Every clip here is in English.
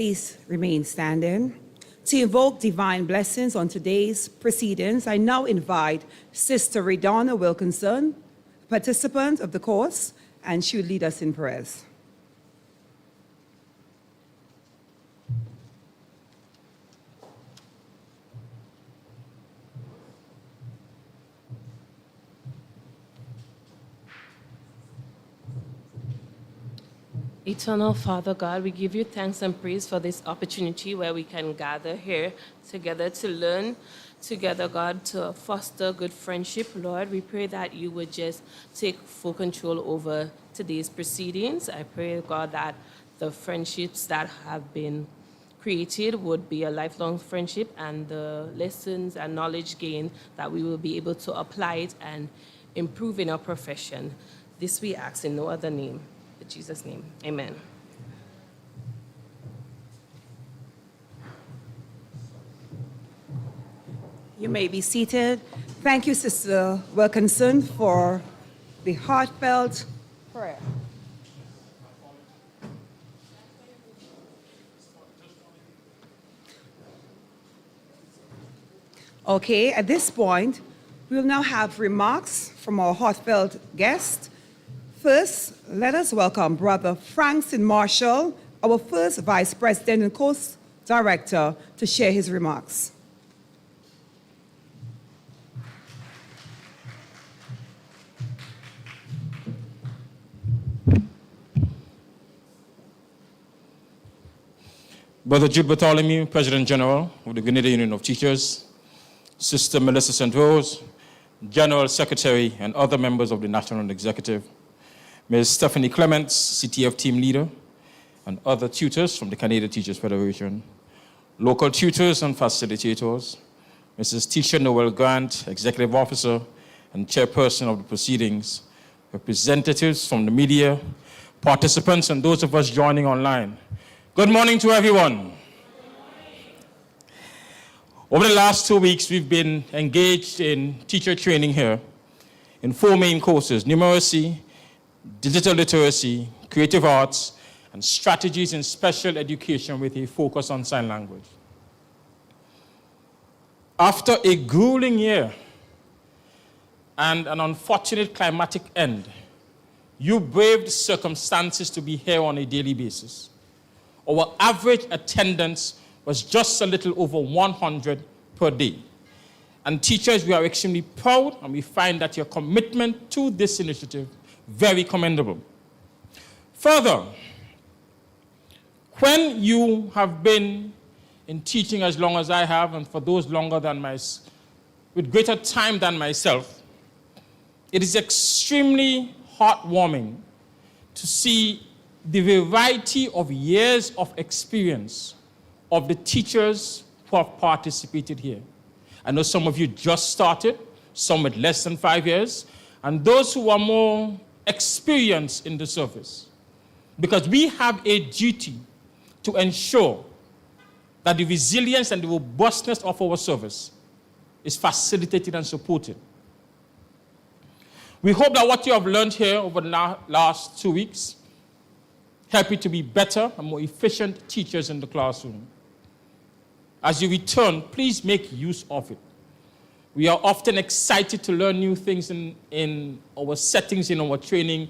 Please remain standing. To invoke divine blessings on today's proceedings, I now invite Sister Redonna Wilkinson, participant of the course, and she will lead us in prayers. Eternal Father God, we give you thanks and praise for this opportunity where we can gather here together to learn together, God, to foster good friendship. Lord, we pray that you would just take full control over today's proceedings. I pray, God, that the friendships that have been created would be a lifelong friendship, and the lessons and knowledge gained that we will be able to apply it and improve in our profession. This we ask in no other name. In Jesus' name, amen. You may be seated. Thank you, Sister Wilkinson, for the heartfelt prayer. Okay, at this point, we'll now have remarks from our heartfelt guest. First, let us welcome Brother Frankson Marshall, our first Vice President and Course Director, to share his remarks. Brother Jude Bartholomew, President General of the Grenada Union of Teachers, Sister Melissa St. Rose, General Secretary and other members of the National Executive, Ms. Stephanie Clements, CTF Team Leader, and other tutors from the Canada Teachers Federation, local tutors and facilitators, Mrs. Tisha Noel Grant, Executive Officer and Chairperson of the proceedings, representatives from the media, participants, and those of us joining online. Good morning to everyone. Over the last 2 weeks, we've been engaged in teacher training here in 4 main courses: numeracy, digital literacy, creative arts, and strategies in special education with a focus on sign language. After a grueling year and an unfortunate climatic end, you braved circumstances to be here on a daily basis. Our average attendance was just a little over 100 per day. And teachers, we are extremely proud, and we find that your commitment to this initiative very commendable. Further, when you have been in teaching as long as I have, and for those longer than with greater time than myself, it is extremely heartwarming to see the variety of years of experience of the teachers who have participated here. I know some of you just started, some with less than 5 years, and those who are more experienced in the service. Because we have a duty to ensure that the resilience and the robustness of our service is facilitated and supported. We hope that what you have learned here over the last 2 weeks help you to be better and more efficient teachers in the classroom. As you return, please make use of it. We are often excited to learn new things in our settings, in our training,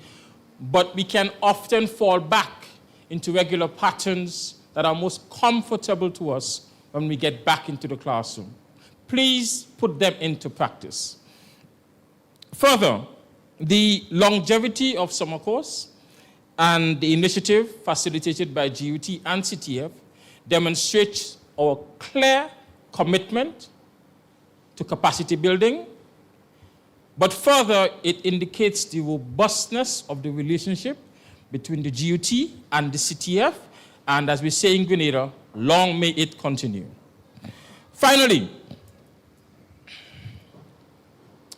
but we can often fall back into regular patterns that are most comfortable to us when we get back into the classroom. Please put them into practice. Further, the longevity of summer course and the initiative facilitated by GUT and CTF demonstrates our clear commitment to capacity building, but further, it indicates the robustness of the relationship between the GUT and the CTF, and as we say in Grenada, long may it continue. Finally,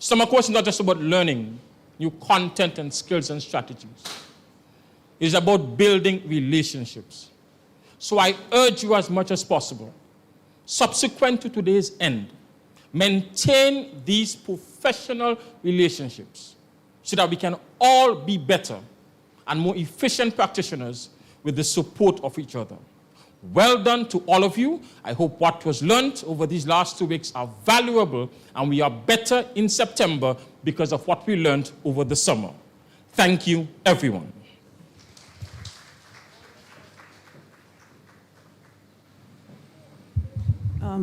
summer course is not just about learning new content and skills and strategies. It is about building relationships. So I urge you as much as possible, subsequent to today's end, maintain these professional relationships so that we can all be better and more efficient practitioners with the support of each other. Well done to all of you. I hope what was learned over these last 2 weeks are valuable, and we are better in September because of what we learned over the summer. Thank you, everyone.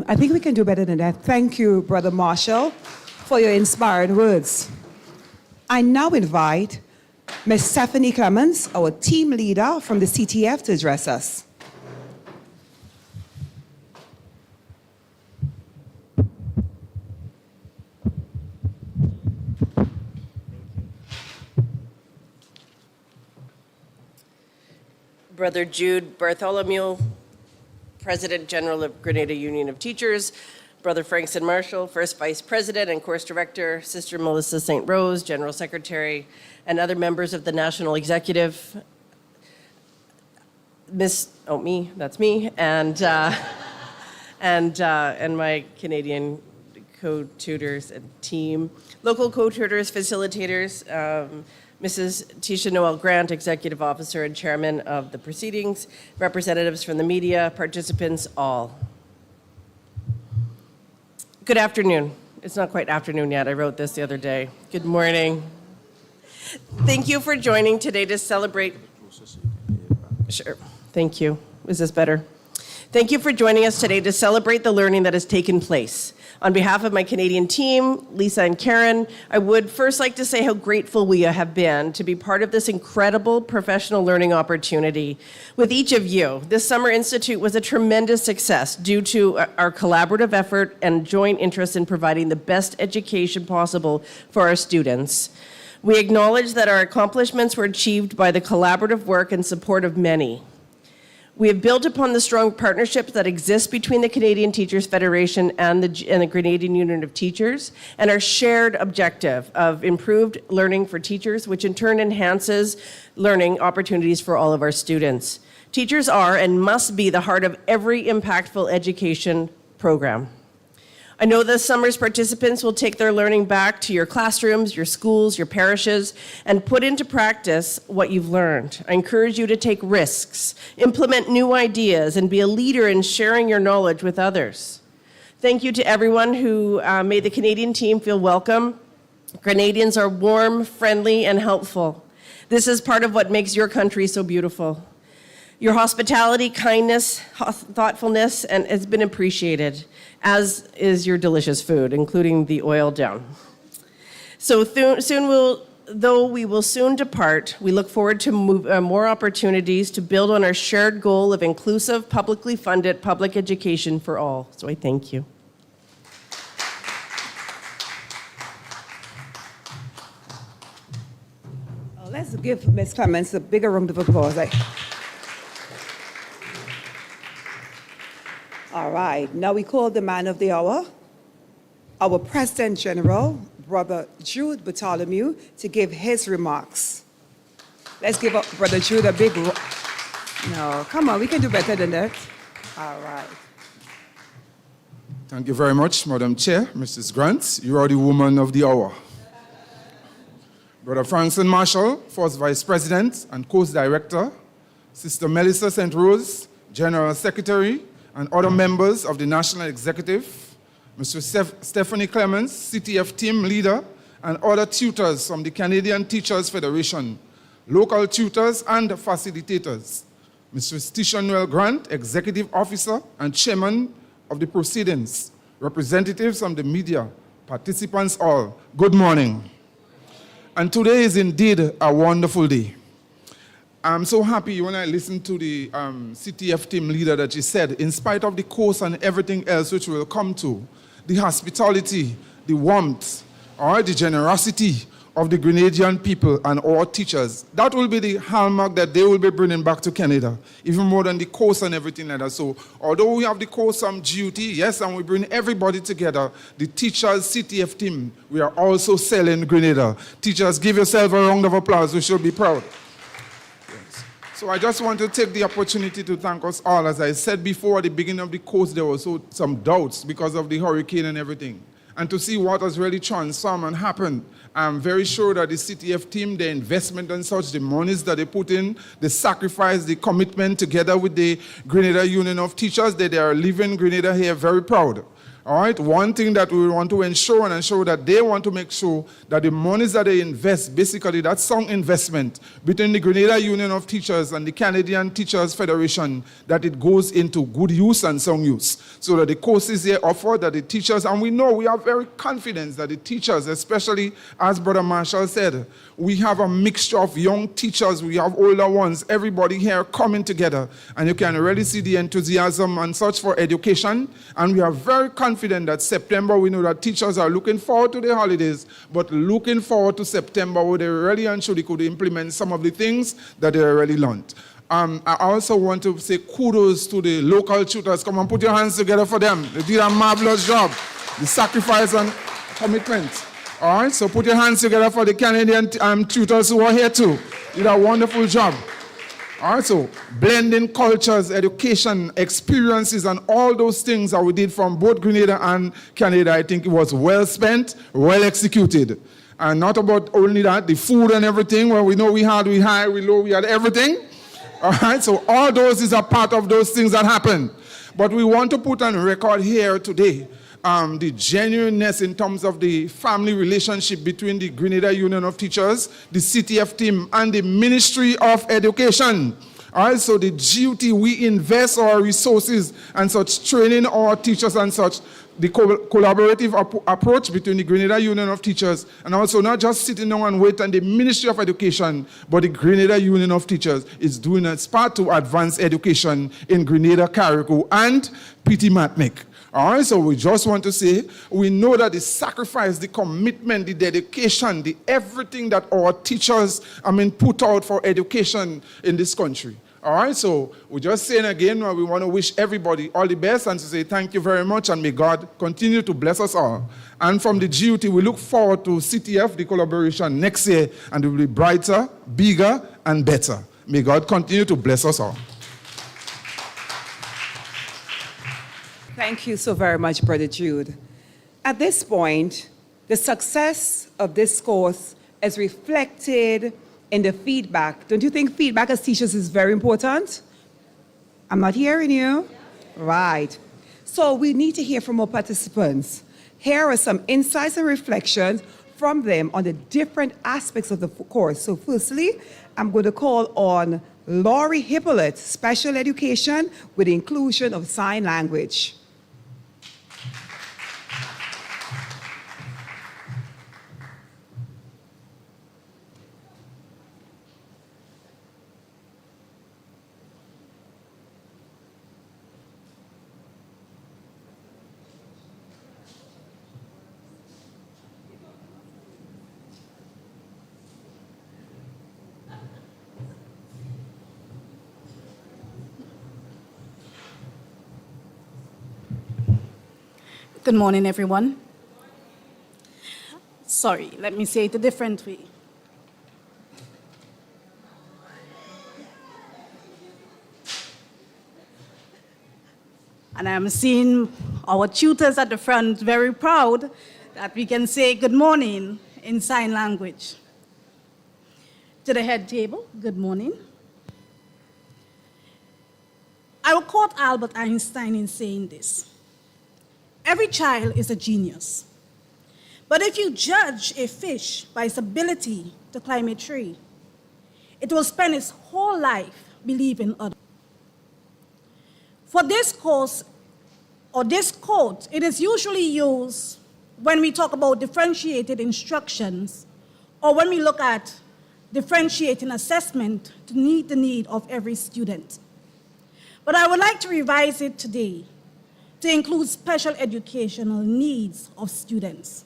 I think we can do better than that. Thank you, Brother Marshall, for your inspired words. I now invite Ms. Stephanie Clemens, our team leader from the CTF, to address us. Brother Jude Bartholomew, President General of Grenada Union of Teachers, Brother Frankston Marshall, First Vice President and Course Director, Sister Melissa St. Rose, General Secretary, and other members of the National Executive, that's me, and my Canadian co-tutors and team, local co-tutors, facilitators, Mrs. Tisha Noel Grant, Executive Officer and Chairman of the proceedings, representatives from the media, participants, all. Good afternoon. It's not quite afternoon yet. I wrote this the other day. Good morning. Thank you for joining today to celebrate. Sure. Thank you. Is this better? Thank you for joining us today to celebrate the learning that has taken place. On behalf of my Canadian team, Lisa and Karen, I would first like to say how grateful we have been to be part of this incredible professional learning opportunity with each of you. This Summer Institute was a tremendous success due to our collaborative effort and joint interest in providing the best education possible for our students. We acknowledge that our accomplishments were achieved by the collaborative work and support of many. We have built upon the strong partnerships that exist between the Canadian Teachers Federation and the Grenadian Union of Teachers, and our shared objective of improved learning for teachers, which in turn enhances learning opportunities for all of our students. Teachers are and must be the heart of every impactful education program. I know this summer's participants will take their learning back to your classrooms, your schools, your parishes, and put into practice what you've learned. I encourage you to take risks, implement new ideas, and be a leader in sharing your knowledge with others. Thank you to everyone who made the Canadian team feel welcome. Grenadians are warm, friendly, and helpful. This is part of what makes your country so beautiful. Your hospitality, kindness, thoughtfulness, and has been appreciated, as is your delicious food, including the oil down. So though we will soon depart, we look forward to more opportunities to build on our shared goal of inclusive, publicly funded public education for all. So I thank you. Let's give Ms. Clemens a bigger round of applause. All right, now we call the man of the hour, our President General, Brother Jude Bartholomew, to give his remarks. Let's give Brother Jude a big no, come on, we can do better than that. All right. Thank you very much, Madam Chair, Mrs. Grant. You are the woman of the hour. Brother Frankston Marshall, First Vice President and Course Director, Sister Melissa St. Rose, General Secretary, and other members of the National Executive, Mr. Stephanie Clemens, CTF Team Leader, and other tutors from the Canadian Teachers Federation, local tutors and facilitators, Mr. Tisha Noel Grant, Executive Officer and Chairman of the proceedings, representatives from the media, participants all, good morning. And today is indeed a wonderful day. I'm so happy when I listened to the CTF team leader that she said, in spite of the course and everything else which we'll come to, the hospitality, the warmth, or the generosity of the Grenadian people and our teachers, that will be the hallmark that they will be bringing back to Canada, even more than the course and everything like that. So although we have the course on duty, yes, and we bring everybody together, the teachers CTF team, we are also selling Grenada. Teachers, give yourself a round of applause. We should be proud. So I just want to take the opportunity to thank us all. As I said before, at the beginning of the course, there was some doubts because of the hurricane and everything. and to see what has really transformed and happened. I'm very sure that the CTF team, the investment and such, the monies that they put in, the sacrifice, the commitment together with the Grenada Union of Teachers, that they are leaving Grenada here very proud. All right, one thing that we want to ensure and ensure that they want to make sure that the monies that they invest, basically that sound investment between the Grenada Union of Teachers and the Canadian Teachers Federation, that it goes into good use and sound use. So that the courses here offer, that the teachers, and we know, we are very confident that the teachers, especially as Brother Marshall said, we have a mixture of young teachers, we have older ones, everybody here coming together. And you can really see the enthusiasm and such for education. And we are very confident that September, we know that teachers are looking forward to the holidays, but looking forward to September where they really and truly could implement some of the things that they already learned. I also want to say kudos to the local tutors. Come on, put your hands together for them. They did a marvelous job. The sacrifice and commitment. All right, so put your hands together for the Canadian tutors who are here too. Did a wonderful job. All right, so blending cultures, education, experiences, and all those things that we did from both Grenada and Canada, I think it was well spent, well executed. And not about only that, the food and everything, where we know we high, we low, we had everything. All right, so all those is a part of those things that happen. But we want to put on record here today the genuineness in terms of the family relationship between the Grenada Union of Teachers, the CTF team, and the Ministry of Education. All right, so the GUT, we invest our resources and such, training our teachers and such, the collaborative approach between the Grenada Union of Teachers, and also not just sitting down and wait on the Ministry of Education, but the Grenada Union of Teachers is doing its part to advance education in Grenada, Carriacou, and PT Matmik. All right, so we just want to say, we know that the sacrifice, the commitment, the dedication, the everything that our teachers, put out for education in this country. All right, so we're just saying again, we want to wish everybody all the best and to say thank you very much, and may God continue to bless us all. And from the GUT, we look forward to CTF, the collaboration next year, and it will be brighter, bigger, and better. May God continue to bless us all. Thank you so very much, Brother Jude. At this point, the success of this course is reflected in the feedback. Don't you think feedback as teachers is very important? I'm not hearing you. Right. So we need to hear from our participants. Here are some insights and reflections from them on the different aspects of the course. So firstly, I'm going to call on Laurie Hippolyte, Special Education with the inclusion of sign language. Good morning, everyone. Sorry, let me say it a different way. And I'm seeing our tutors at the front very proud that we can say good morning in sign language. To the head table, good morning. I will quote Albert Einstein in saying this. Every child is a genius. But if you judge a fish by its ability to climb a tree, it will spend its whole life believing others. For this course, or this quote, it is usually used when we talk about differentiated instructions or when we look at differentiating assessment to meet the need of every student. But I would like to revise it today to include special educational needs of students.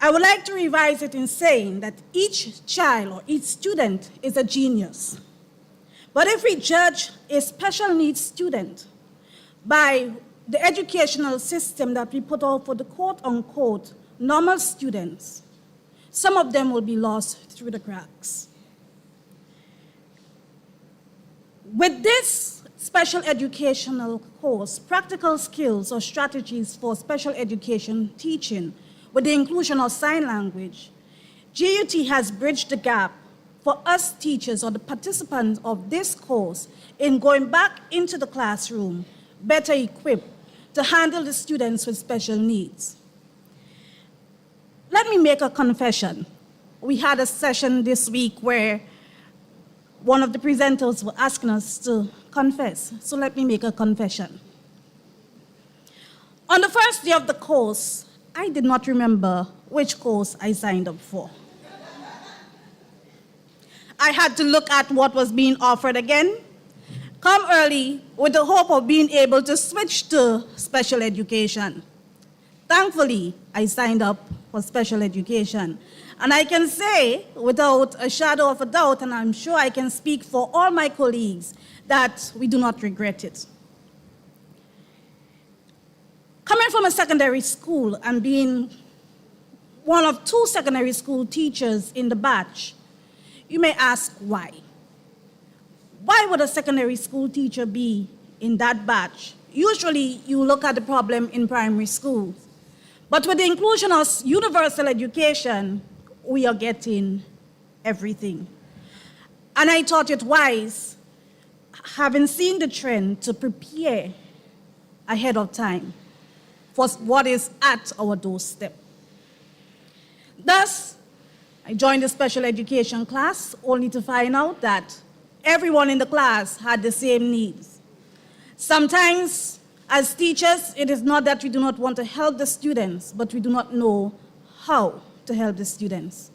I would like to revise it in saying that each child or each student is a genius. But if we judge a special needs student by the educational system that we put out for the quote-unquote normal students, some of them will be lost through the cracks. With this special educational course, practical skills or strategies for special education teaching with the inclusion of sign language, GUT has bridged the gap for us teachers or the participants of this course in going back into the classroom better equipped to handle the students with special needs. Let me make a confession. We had a session this week where one of the presenters were asking us to confess. So let me make a confession. On the first day of the course, I did not remember which course I signed up for. I had to look at what was being offered again, come early with the hope of being able to switch to special education. Thankfully, I signed up for special education. And I can say, without a shadow of a doubt, and I'm sure I can speak for all my colleagues, that we do not regret it. Coming from a secondary school and being one of 2 secondary school teachers in the batch, you may ask why. Why would a secondary school teacher be in that batch? Usually, you look at the problem in primary schools. But with the inclusion of universal education, we are getting everything. And I thought it wise, having seen the trend, to prepare ahead of time for what is at our doorstep. Thus, I joined the special education class only to find out that everyone in the class had the same needs. Sometimes, as teachers, it is not that we do not want to help the students, but we do not know how to help the students.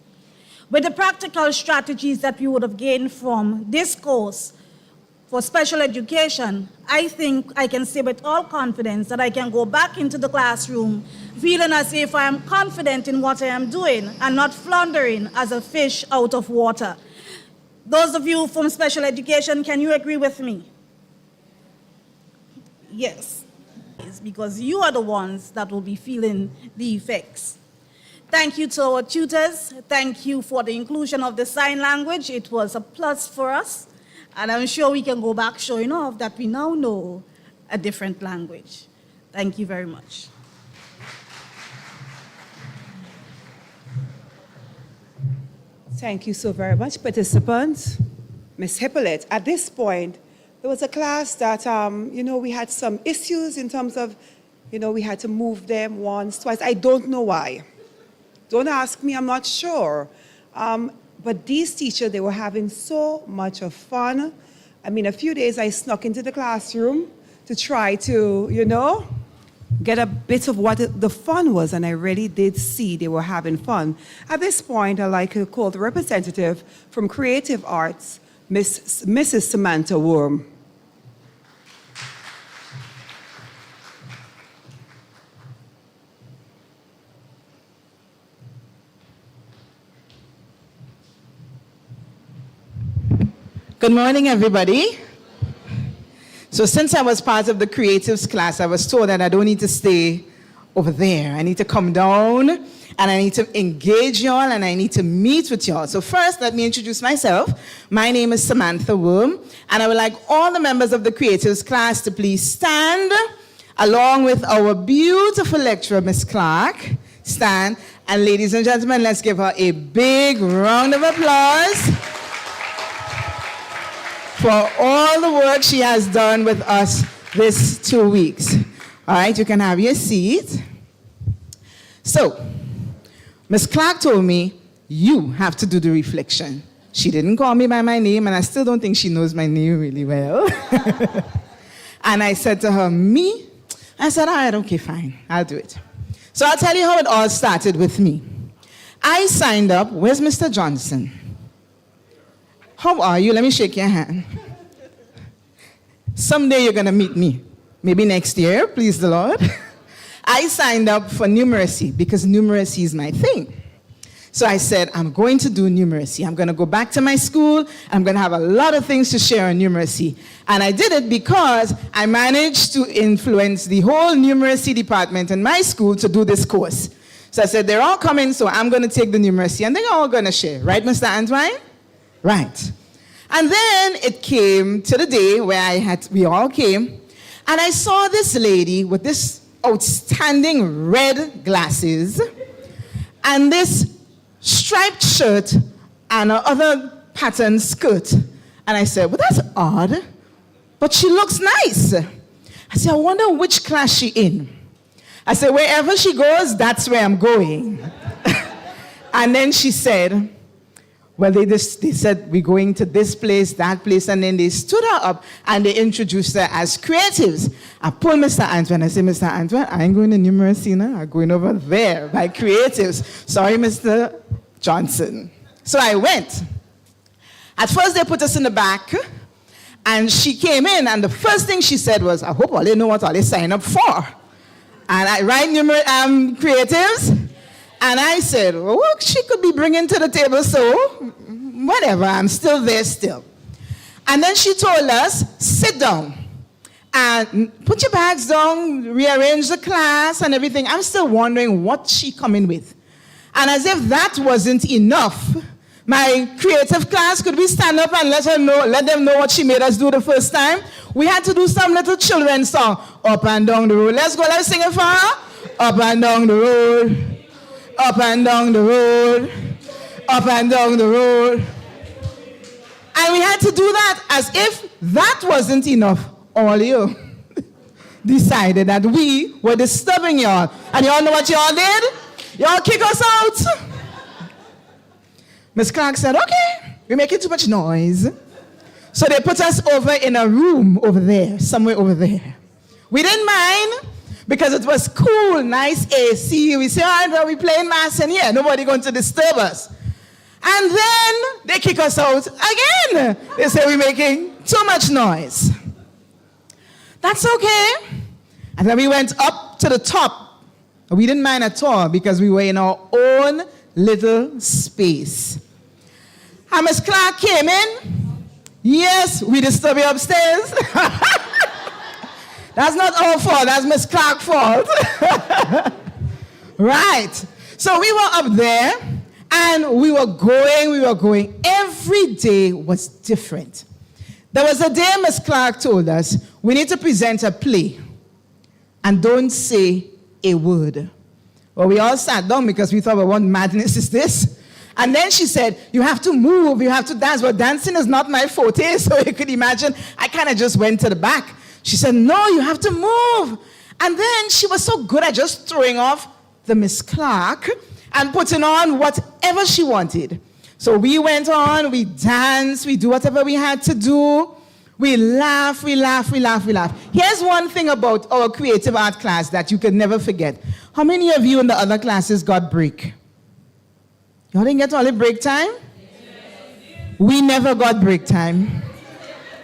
With the practical strategies that we would have gained from this course for special education, I think I can say with all confidence that I can go back into the classroom feeling as if I am confident in what I am doing and not floundering as a fish out of water. Those of you from special education, can you agree with me? Yes, it's because you are the ones that will be feeling the effects. Thank you to our tutors. Thank you for the inclusion of the sign language. It was a plus for us. And I'm sure we can go back showing off that we now know a different language. Thank you very much. Thank you so very much, participants. Ms. Hippolyte, at this point, there was a class that, we had some issues in terms of, we had to move them once, twice. I don't know why. Don't ask me, I'm not sure. But these teachers, they were having so much of fun. I mean, a few days I snuck into the classroom to try to, get a bit of what the fun was, and I really did see they were having fun. At this point, I'd like to call the representative from Creative Arts, Mrs. Samantha Worm. Good morning, everybody. So since I was part of the creatives class, I was told that I don't need to stay over there. I need to come down, and I need to engage y'all, and I need to meet with y'all. So first, let me introduce myself. My name is Samantha Worm, and I would like all the members of the creatives class to please stand, along with our beautiful lecturer, Miss Clark. Stand, and ladies and gentlemen, let's give her a big round of applause for all the work she has done with us this 2 weeks. All right, you can have your seat. So, Ms. Clark told me, you have to do the reflection. She didn't call me by my name, and I still don't think she knows my name really well. And I said to her, me? I said, all right, okay, fine, I'll do it. So I'll tell you how it all started with me. I signed up. Where's Mr. Johnson? How are you? Let me shake your hand. Someday you're going to meet me. Maybe next year, please the Lord. I signed up for numeracy because numeracy is my thing. So I said, I'm going to do numeracy. I'm going to go back to my school. I'm going to have a lot of things to share on numeracy. And I did it because I managed to influence the whole numeracy department in my school to do this course. So I said, they're all coming, so I'm going to take the numeracy, and they're all going to share. Right, Mr. Antoine? Right. And then it came to the day where we all came, and I saw this lady with this outstanding red glasses and this striped shirt and another patterned skirt. And I said, well, that's odd, but she looks nice. I said, I wonder which class she in. I said, wherever she goes, that's where I'm going. And then she said, well, they said, we're going to this place, that place, and then they stood her up and they introduced her as creatives. I pulled Mr. Antoine. I said, Mr. Antoine, I ain't going to Numericina. I'm going over there by creatives. Sorry, Mr. Johnson. So I went. At first, they put us in the back, and she came in, and the first thing she said was, I hope all they know what all they sign up for. And I write creatives. And I said, well, what she could be bringing to the table, so whatever, I'm still there still. And then she told us, sit down and put your bags down, rearrange the class and everything. I'm still wondering what she coming with. And as if that wasn't enough, my creative class, could we stand up and let them know what she made us do the first time? We had to do some little children's song, up and down the road. Let's go, let's sing it for her. Up and down the road. Up and down the road, up and down the road. And we had to do that as if that wasn't enough. All you decided that we were disturbing y'all. And y'all know what y'all did? Y'all kick us out. Miss Clark said, okay, we're making too much noise. So they put us over in a room over there, somewhere over there. We didn't mind, because it was cool, nice AC. We say, all right, well, we playing mass in here. Nobody going to disturb us. And then they kick us out again. They say we're making too much noise. That's okay. And then we went up to the top. We didn't mind at all because we were in our own little space. And Miss Clark came in. Yes, we disturbed you upstairs. That's not our fault, that's Miss Clark's fault. Right. So we were up there, and we were going. Every day was different. There was a day Miss Clark told us, we need to present a play, and don't say a word. Well, we all sat down because we thought, well, what madness is this? And then she said, you have to move, you have to dance. Well, dancing is not my forte, so you could imagine, I kind of just went to the back. She said, no, you have to move. And then she was so good at just throwing off the Miss Clark and putting on whatever she wanted. So we went on, we danced, we do whatever we had to do. We laugh, we laugh, we laugh, we laugh. Here's one thing about our creative art class that you can never forget. How many of you in the other classes got break? Y'all didn't get only break time? Yes. We never got break time.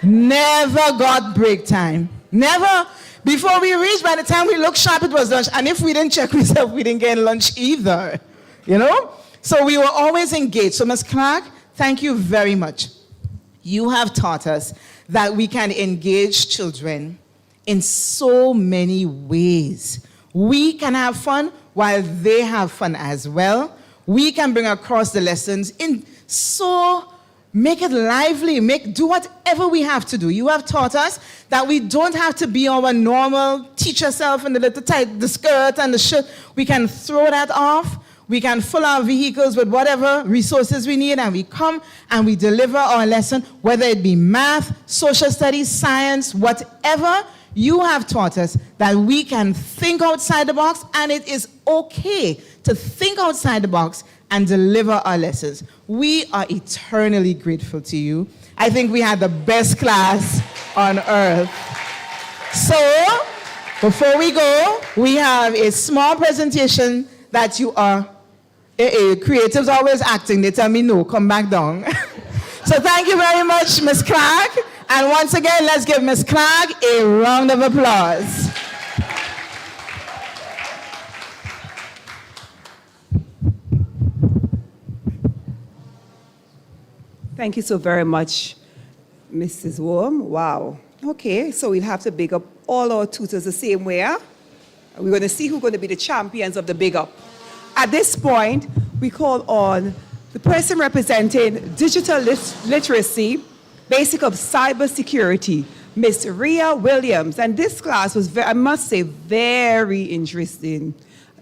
Never got break time. Never. Before we reached, by the time we looked sharp, it was lunch. And if we didn't check ourselves, we didn't get lunch either. You know? So we were always engaged. So Ms. Clark, thank you very much. You have taught us that we can engage children in so many ways. We can have fun while they have fun as well. We can bring across the lessons in so make it lively, do whatever we have to do. You have taught us that we don't have to be our normal teacher self in the little tight, the skirt and the shirt. We can throw that off. We can fill our vehicles with whatever resources we need, and we come and we deliver our lesson, whether it be math, social studies, science, whatever. You have taught us that we can think outside the box, and it is okay to think outside the box and deliver our lessons. We are eternally grateful to you. I think we had the best class on earth. So, before we go, we have a small presentation that you are, creatives always acting. They tell me no, come back down. So thank you very much, Ms. Clark. And once again, let's give Ms. Clark a round of applause. Thank you so very much, Mrs. Worm. Wow. Okay, so we'll have to big up all our tutors the same way. We're going to see who's going to be the champions of the big up. At this point, we call on the person representing digital literacy, Basic of Cybersecurity, Miss Rhea Williams. And this class was, I must say, very interesting.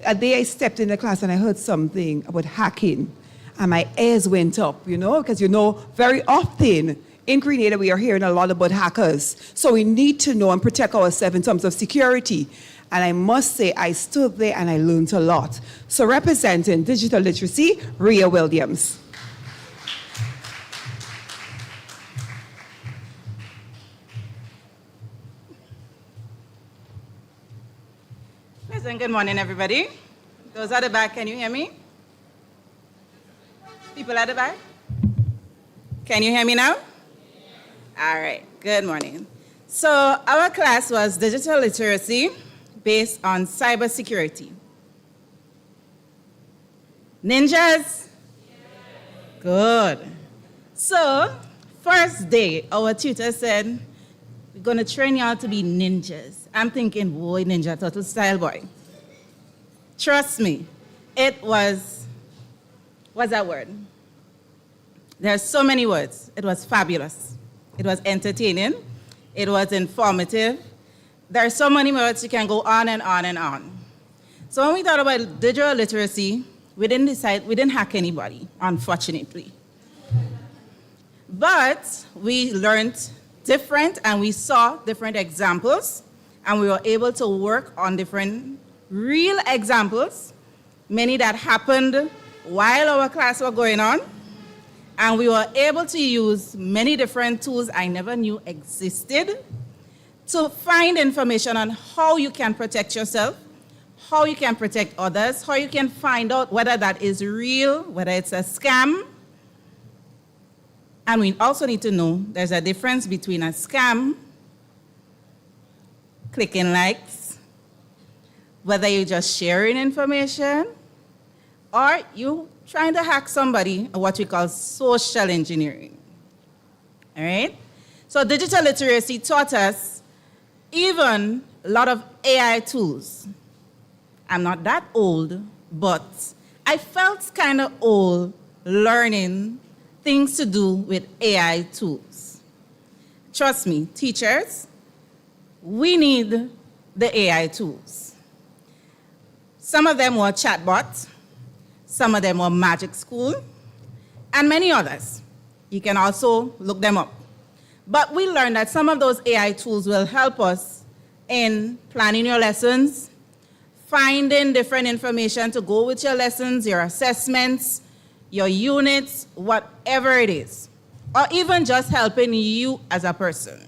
A day I stepped in the class and I heard something about hacking, and my ears went up, because very often in Grenada we are hearing a lot about hackers. So we need to know and protect ourselves in terms of security. And I must say, I stood there and I learned a lot. So representing digital literacy, Rhea Williams. Listen, good morning, everybody. Those at the back, can you hear me? People at the back? Can you hear me now? All right, good morning. So our class was digital literacy based on cybersecurity. Ninjas? Good. So, first day, our tutor said, we're going to train y'all to be ninjas. I'm thinking, boy, Ninja Turtle style, boy. Trust me, it was, what's that word? There's so many words. It was fabulous. It was entertaining. It was informative. There are so many words you can go on and on and on. So when we thought about digital literacy, we didn't hack anybody, unfortunately. But we learned different and we saw different examples, and we were able to work on different real examples, many that happened while our class was going on. And we were able to use many different tools I never knew existed to find information on how you can protect yourself, how you can protect others, how you can find out whether that is real, whether it's a scam. And we also need to know there's a difference between a scam, clicking likes, whether you're just sharing information, or you trying to hack somebody, what we call social engineering. All right? So digital literacy taught us even a lot of AI tools. I'm not that old, but I felt kind of old learning things to do with AI tools. Trust me, teachers, we need the AI tools. Some of them were chatbots. Some of them were Magic School, and many others. You can also look them up. But we learned that some of those AI tools will help us in planning your lessons, finding different information to go with your lessons, your assessments, your units, whatever it is, or even just helping you as a person,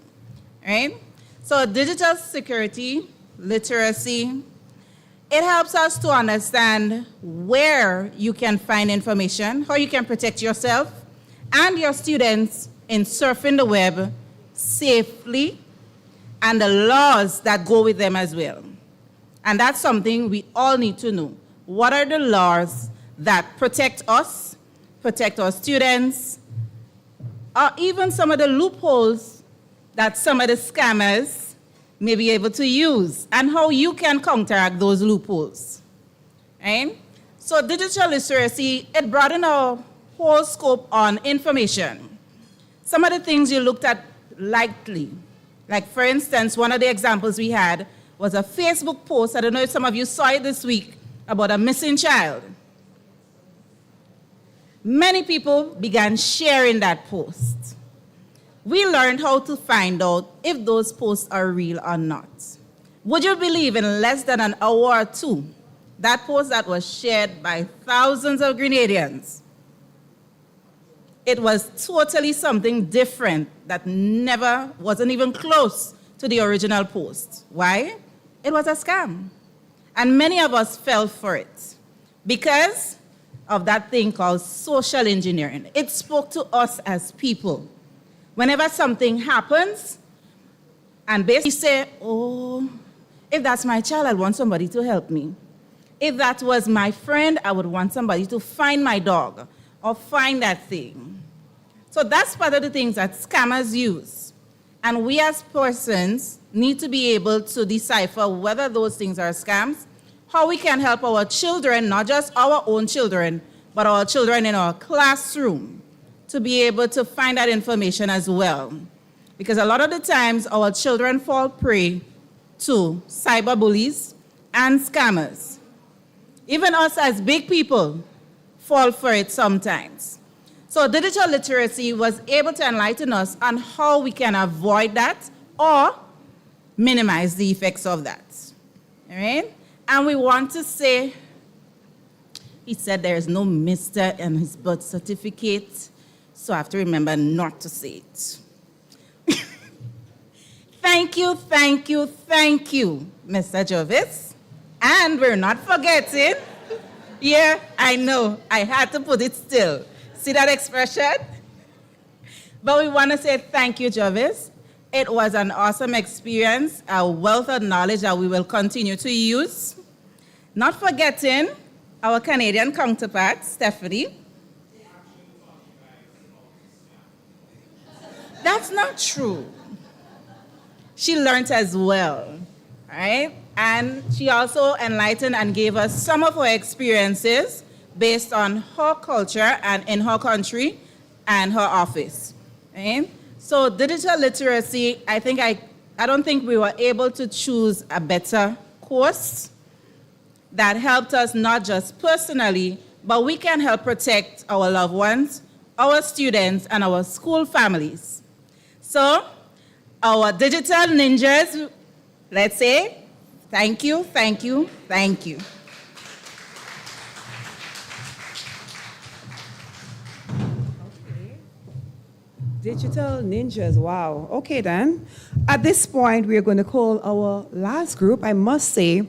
right? So digital security, literacy, it helps us to understand where you can find information, how you can protect yourself and your students in surfing the web safely, and the laws that go with them as well. And that's something we all need to know. What are the laws that protect us, protect our students, or even some of the loopholes that some of the scammers may be able to use, and how you can counteract those loopholes, right? So digital literacy, it broadened our whole scope on information. Some of the things you looked at lightly, like for instance, one of the examples we had was a Facebook post, I don't know if some of you saw it this week, about a missing child. Many people began sharing that post. We learned how to find out if those posts are real or not. Would you believe in less than an hour or two, that post that was shared by thousands of Grenadians, it was totally something different that wasn't even close to the original post. Why? It was a scam. And many of us fell for it because of that thing called social engineering. It spoke to us as people. Whenever something happens, and basically say, oh, if that's my child, I want somebody to help me. If that was my friend, I would want somebody to find my dog or find that thing. So that's part of the things that scammers use. And we as persons need to be able to decipher whether those things are scams, how we can help our children, not just our own children, but our children in our classroom, to be able to find that information as well. Because a lot of the times our children fall prey to cyberbullies and scammers. Even us as big people fall for it sometimes. So digital literacy was able to enlighten us on how we can avoid that or minimize the effects of that. All right? And we want to say, he said there is no Mr. in his birth certificate, so I have to remember not to say it. Thank you, Mr. Jervis. And we're not forgetting, yeah, I know, I had to put it still. See that expression? But we want to say thank you, Jervis. It was an awesome experience, a wealth of knowledge that we will continue to use. Not forgetting our Canadian counterpart, Stephanie. That's not true. She learned as well, right? And she also enlightened and gave us some of her experiences based on her culture and in her country and her office, right? So digital literacy, I don't think we were able to choose a better course that helped us not just personally, but we can help protect our loved ones, our students, and our school families. So our digital ninjas, let's say, thank you. Digital ninjas, wow. Okay then. At this point, we are going to call our last group. I must say,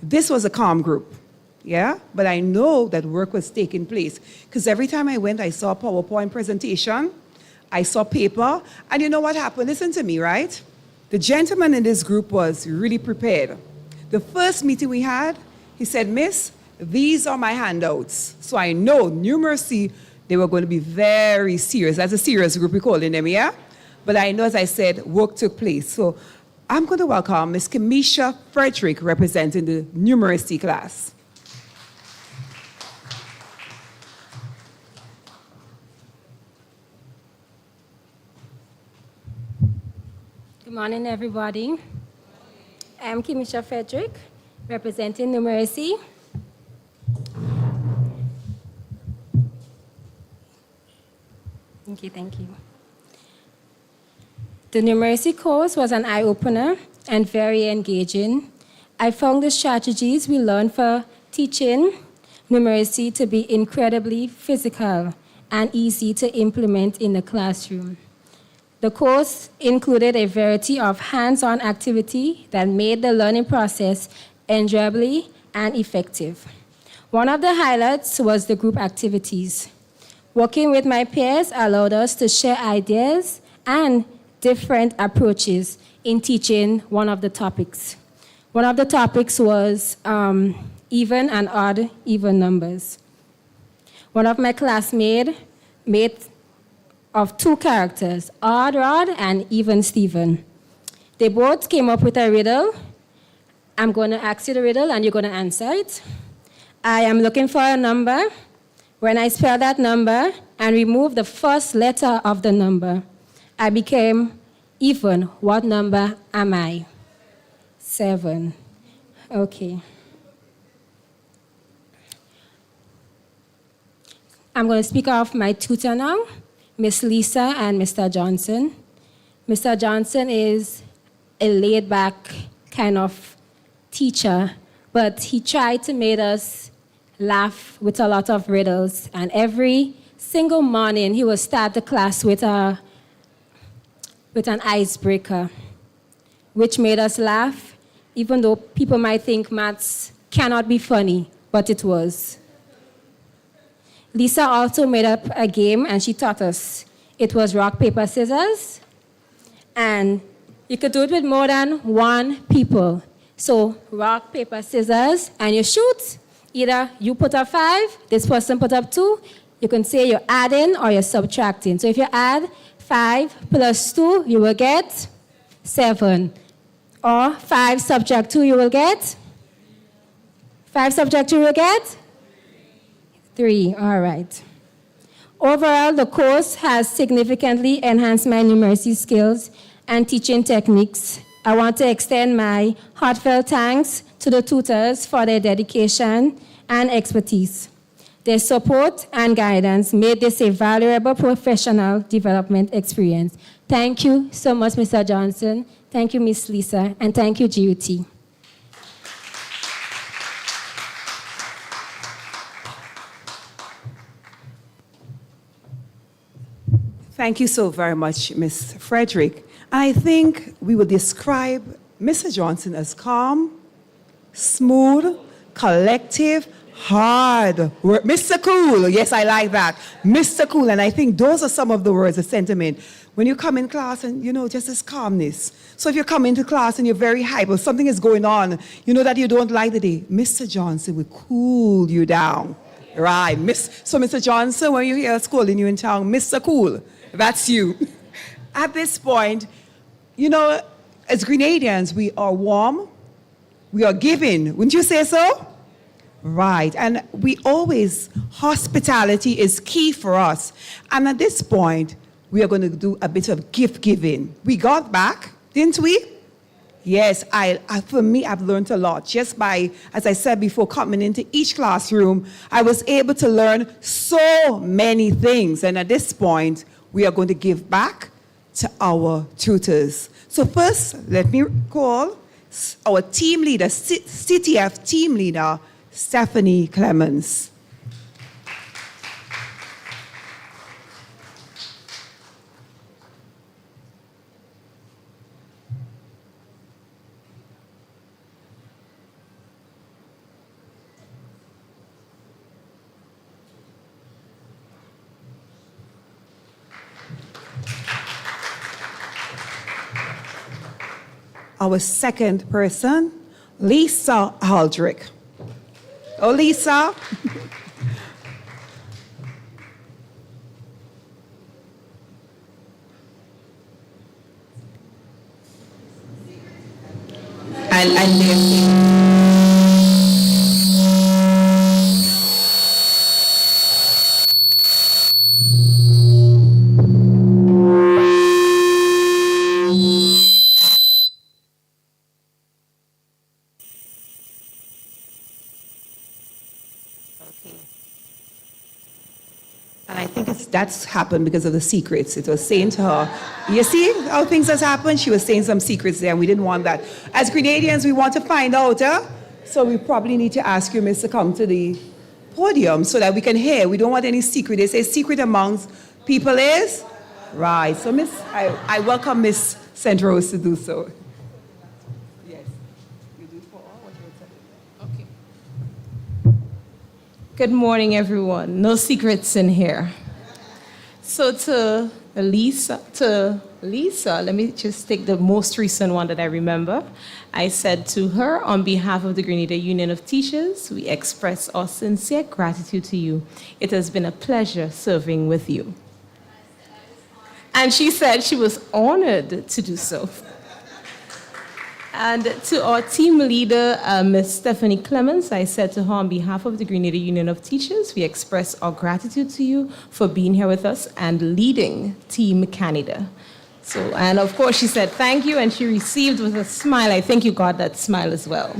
this was a calm group, yeah? But I know that work was taking place because every time I went, I saw a PowerPoint presentation, I saw paper, and you know what happened? Listen to me, right? The gentleman in this group was really prepared. The first meeting we had, he said, Miss, these are my handouts. So I know numeracy, they were going to be very serious. That's a serious group, we're calling them, yeah? But I know, as I said, work took place. So I'm going to welcome Ms. Kamisha Frederick, representing the numeracy class. Good morning, everybody. I'm Kamisha Frederick, representing numeracy. Thank you. The numeracy course was an eye-opener and very engaging. I found the strategies we learned for teaching numeracy to be incredibly physical and easy to implement in the classroom. The course included a variety of hands-on activity that made the learning process enjoyable and effective. One of the highlights was the group activities. Working with my peers allowed us to share ideas and different approaches in teaching one of the topics. One of the topics was even and odd even numbers. One of my classmates made of two characters, Odd Rod and Even Steven. They both came up with a riddle. I'm going to ask you the riddle and you're going to answer it. I am looking for a number. When I spell that number and remove the first letter of the number, I became even. What number am I? 7. Okay. I'm going to speak of my tutor now, Miss Lisa and Mr. Johnson. Mr. Johnson is a laid-back kind of teacher, but he tried to make us laugh with a lot of riddles. And every single morning, he would start the class with an icebreaker, which made us laugh, even though people might think maths cannot be funny, but it was. Lisa also made up a game, and she taught us. It was rock, paper, scissors, and you could do it with more than one people. So rock, paper, scissors, and you shoot. Either you put up 5, this person put up 2. You can say you're adding or you're subtracting. So if you add 5 plus 2, you will get 7. Or 5 subtract 2, you will get? 5 subtract 2, you will get? 3, all right. Overall, the course has significantly enhanced my numeracy skills and teaching techniques. I want to extend my heartfelt thanks to the tutors for their dedication and expertise. Their support and guidance made this a valuable professional development experience. Thank you so much, Mr. Johnson. Thank you, Ms. Lisa, and thank you, GUT. Thank you so very much, Ms. Frederick. I think we will describe Mr. Johnson as calm, smooth, collective, hard work. Mr. Cool, yes, I like that. Mr. Cool, and I think those are some of the words of sentiment. When you come in class and, just this calmness. So if you come into class and you're very hyper, something is going on, that you don't like the day, Mr. Johnson will cool you down. Right, so Mr. Johnson, when you hear scolding you in town, Mr. Cool, that's you. At this point, as Grenadians, we are warm, we are giving, wouldn't you say so? Right, and hospitality is key for us. And at this point, we are going to do a bit of gift giving. We got back, didn't we? Yes, for me, I've learned a lot. Just by, as I said before, coming into each classroom, I was able to learn so many things. And at this point, we are going to give back to our tutors. So first, let me call our team leader, CTF team leader, Stephanie Clemens. Our second person, Lisa Aldrich. Oh, Lisa. And I think that's happened because of the secrets. It was saying to her, you see how things has happened? She was saying some secrets there, and we didn't want that. As Grenadians, we want to find out, so we probably need to ask you, Miss, to come to the podium so that we can hear. We don't want any secret. They say secret amongst people is? Right. So, Miss, I welcome Miss St. Rose to do so. Yes. You do for all what you're saying. Okay. Good morning, everyone. No secrets in here. So to Lisa, let me just take the most recent one that I remember. I said to her, on behalf of the Grenada Union of Teachers, we express our sincere gratitude to you. It has been a pleasure serving with you. And she said she was honored to do so. And to our team leader, Ms. Stephanie Clemens, I said to her, on behalf of the Grenada Union of Teachers, we express our gratitude to you for being here with us and leading Team Canada. So, and of course, she said thank you, and she received with a smile. I think you got that smile as well.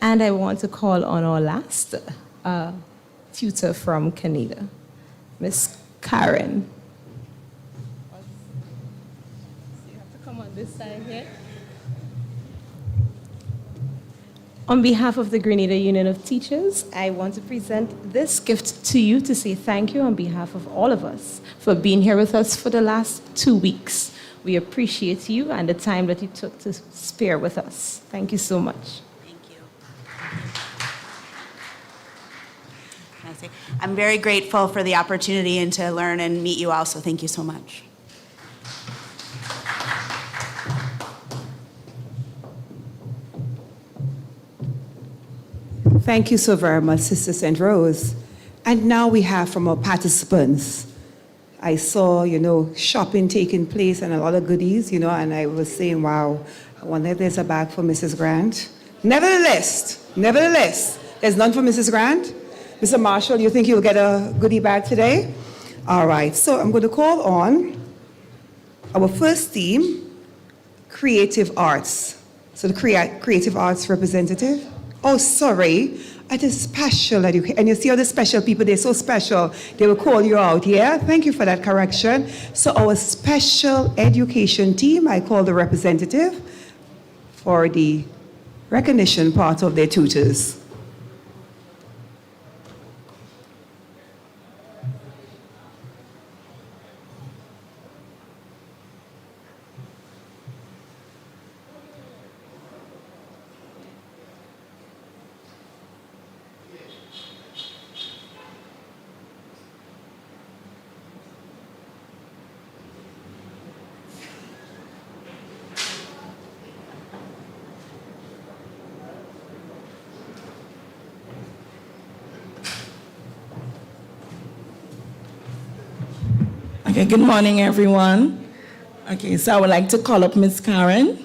And I want to call on our last tutor from Canada, Ms. Karen. You have to come on this side here. On behalf of the Grenada Union of Teachers, I want to present this gift to you to say thank you on behalf of all of us for being here with us for the last 2 weeks. We appreciate you and the time that you took to spare with us. Thank you so much. Thank you. I'm very grateful for the opportunity and to learn and meet you all, so thank you so much. Thank you so very much, Sister St. Rose. And now we have from our participants. I saw, shopping taking place and a lot of goodies, and I was saying, wow, I wonder if there's a bag for Mrs. Grant. Nevertheless, there's none for Mrs. Grant. Mr. Marshall, you think you'll get a goodie bag today? All right, so I'm going to call on our first theme, creative arts. So the creative arts representative. Oh, sorry. It is special education. And you see all the special people, they're so special. They will call you out, yeah? Thank you for that correction. So our special education team, I call the representative for the recognition part of their tutors. Okay, good morning, everyone. Okay, so I would like to call up Ms. Karen.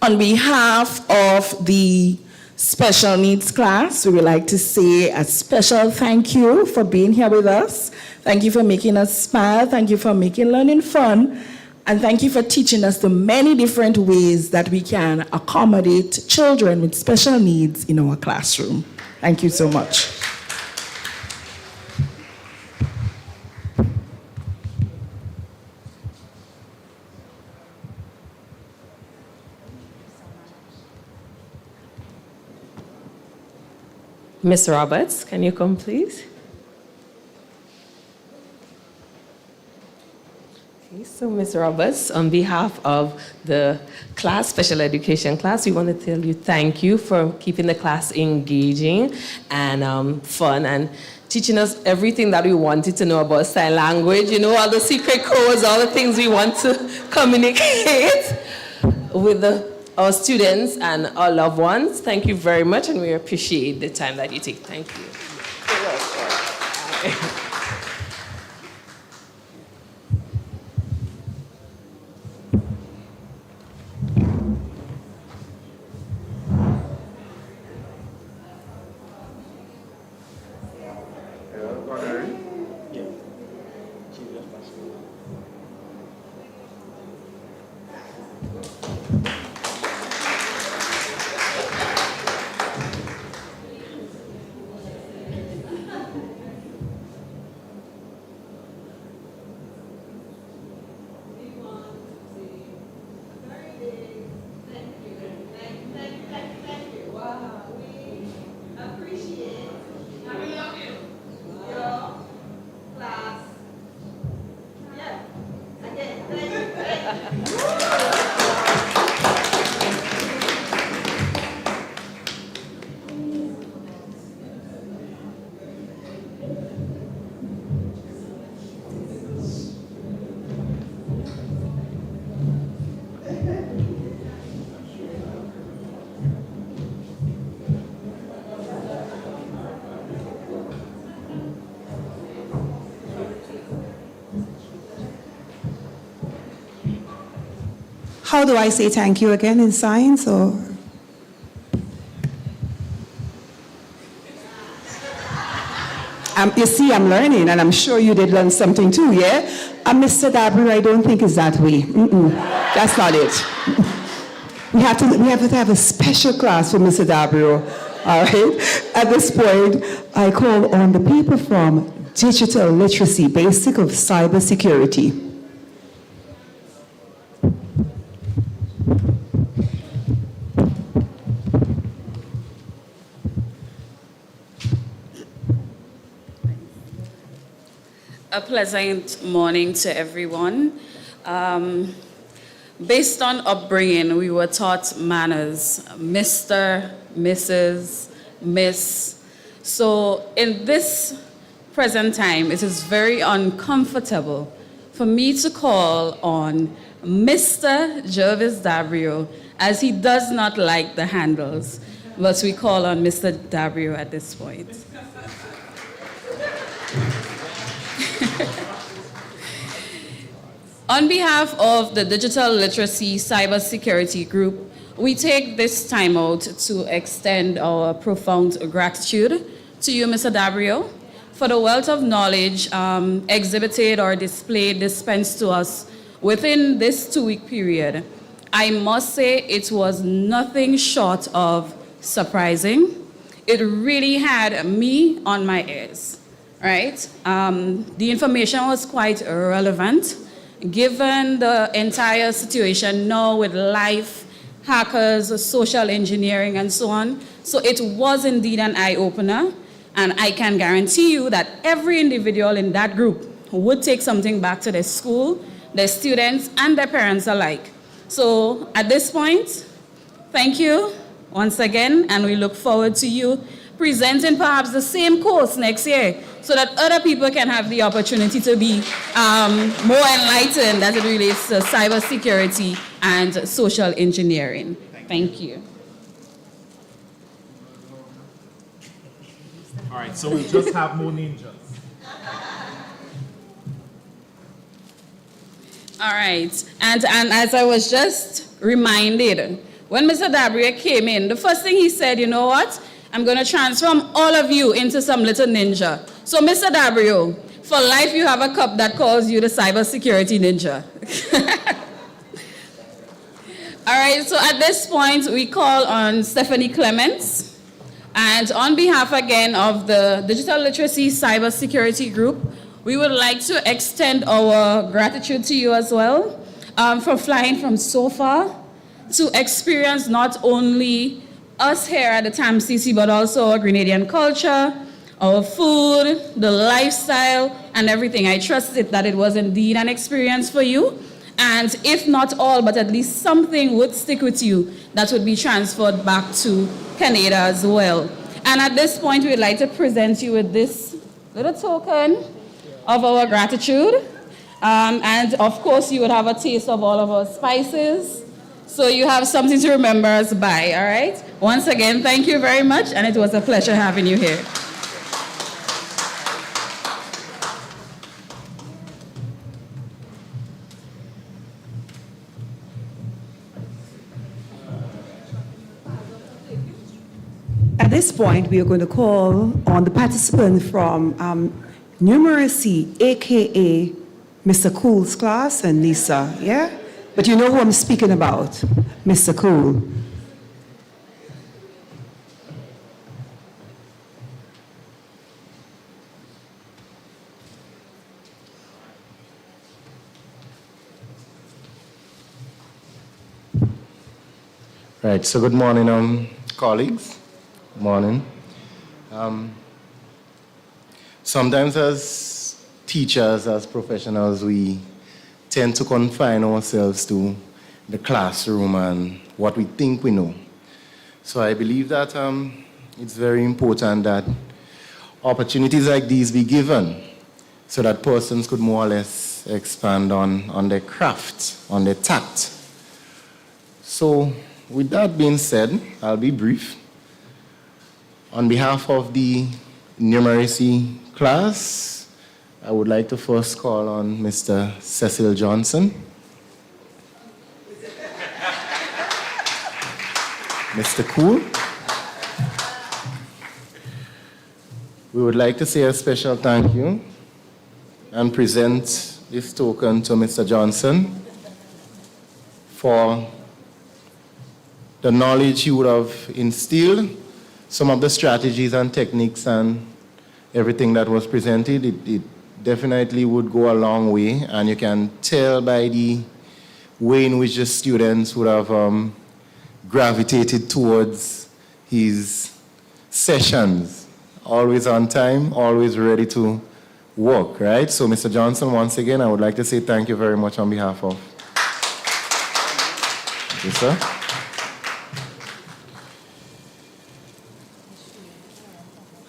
On behalf of the special needs class, we would like to say a special thank you for being here with us. Thank you for making us smile. Thank you for making learning fun. And thank you for teaching us the many different ways that we can accommodate children with special needs in our classroom. Thank you so much. Ms. Roberts, can you come, please? Okay, so Ms. Roberts, on behalf of the class, special education class, we want to tell you thank you for keeping the class engaging and fun and teaching us everything that we wanted to know about sign language, you know, all the secret codes, all the things we want to communicate with our students and our loved ones. Thank you very much, and we appreciate the time that you take. Thank you. How do I say thank you again in science or? You see, I'm learning, and I'm sure you did learn something too, yeah? Mr. Dabru, I don't think it's that way. That's not it. We have to have a special class for Mr. Dabru, all right? At this point, I call on the people from Digital Literacy, Basic of Cybersecurity. A pleasant morning to everyone. Based on upbringing, we were taught manners, Mr., Mrs., Miss. So in this present time, it is very uncomfortable for me to call on Mr. Jervis Dabrio, as he does not like the handles, but we call on Mr. Dabrio at this point. On behalf of the Digital Literacy Cybersecurity Group, we take this time out to extend our profound gratitude to you, Mr. Dabrio, for the wealth of knowledge exhibited or displayed, dispensed to us within this 2-week period. I must say it was nothing short of surprising. It really had me on my ears, right? The information was quite relevant given the entire situation now with life, hackers, social engineering, and so on. So it was indeed an eye-opener, and I can guarantee you that every individual in that group would take something back to their school, their students, and their parents alike. So at this point, thank you once again, and we look forward to you presenting perhaps the same course next year so that other people can have the opportunity to be more enlightened as it relates to cybersecurity and social engineering. Thank you. All right, so we just have more ninjas. All right, and as I was just reminded, when Mr. Dabria came in, the first thing he said, you know what? I'm going to transform all of you into some little ninja. So, Mr. Dabrio, for life you have a cup that calls you the cybersecurity ninja. All right, so at this point, we call on Stephanie Clements. And on behalf again of the Digital Literacy Cybersecurity Group, we would like to extend our gratitude to you as well for flying from so far to experience not only us here at the TAMCC, but also our Grenadian culture, our food, the lifestyle, and everything. I trust that it was indeed an experience for you. And if not all, but at least something would stick with you that would be transferred back to Grenada as well. And at this point, we'd like to present you with this little token of our gratitude. And of course, you would have a taste of all of our spices. So you have something to remember us by, all right? Once again, thank you very much, and it was a pleasure having you here. At this point, we are going to call on the participant from numeracy, aka Mr. Cool's class, and Lisa, yeah? But you know who I'm speaking about, Mr. Cool. Right, so good morning, colleagues. Good morning. Sometimes as teachers, as professionals, we tend to confine ourselves to the classroom and what we think we know. So I believe that it's very important that opportunities like these be given so that persons could more or less expand on their craft, on their tact. So with that being said, I'll be brief. On behalf of the numeracy class, I would like to first call on Mr. Cecil Johnson. Mr. Cool. We would like to say a special thank you and present this token to Mr. Johnson for the knowledge he would have instilled, some of the strategies and techniques and everything that was presented. It definitely would go a long way, and you can tell by the way in which the students would have gravitated towards his sessions. Always on time, always ready to work, right? So Mr. Johnson, once again, I would like to say thank you very much on behalf of. Thank you, sir.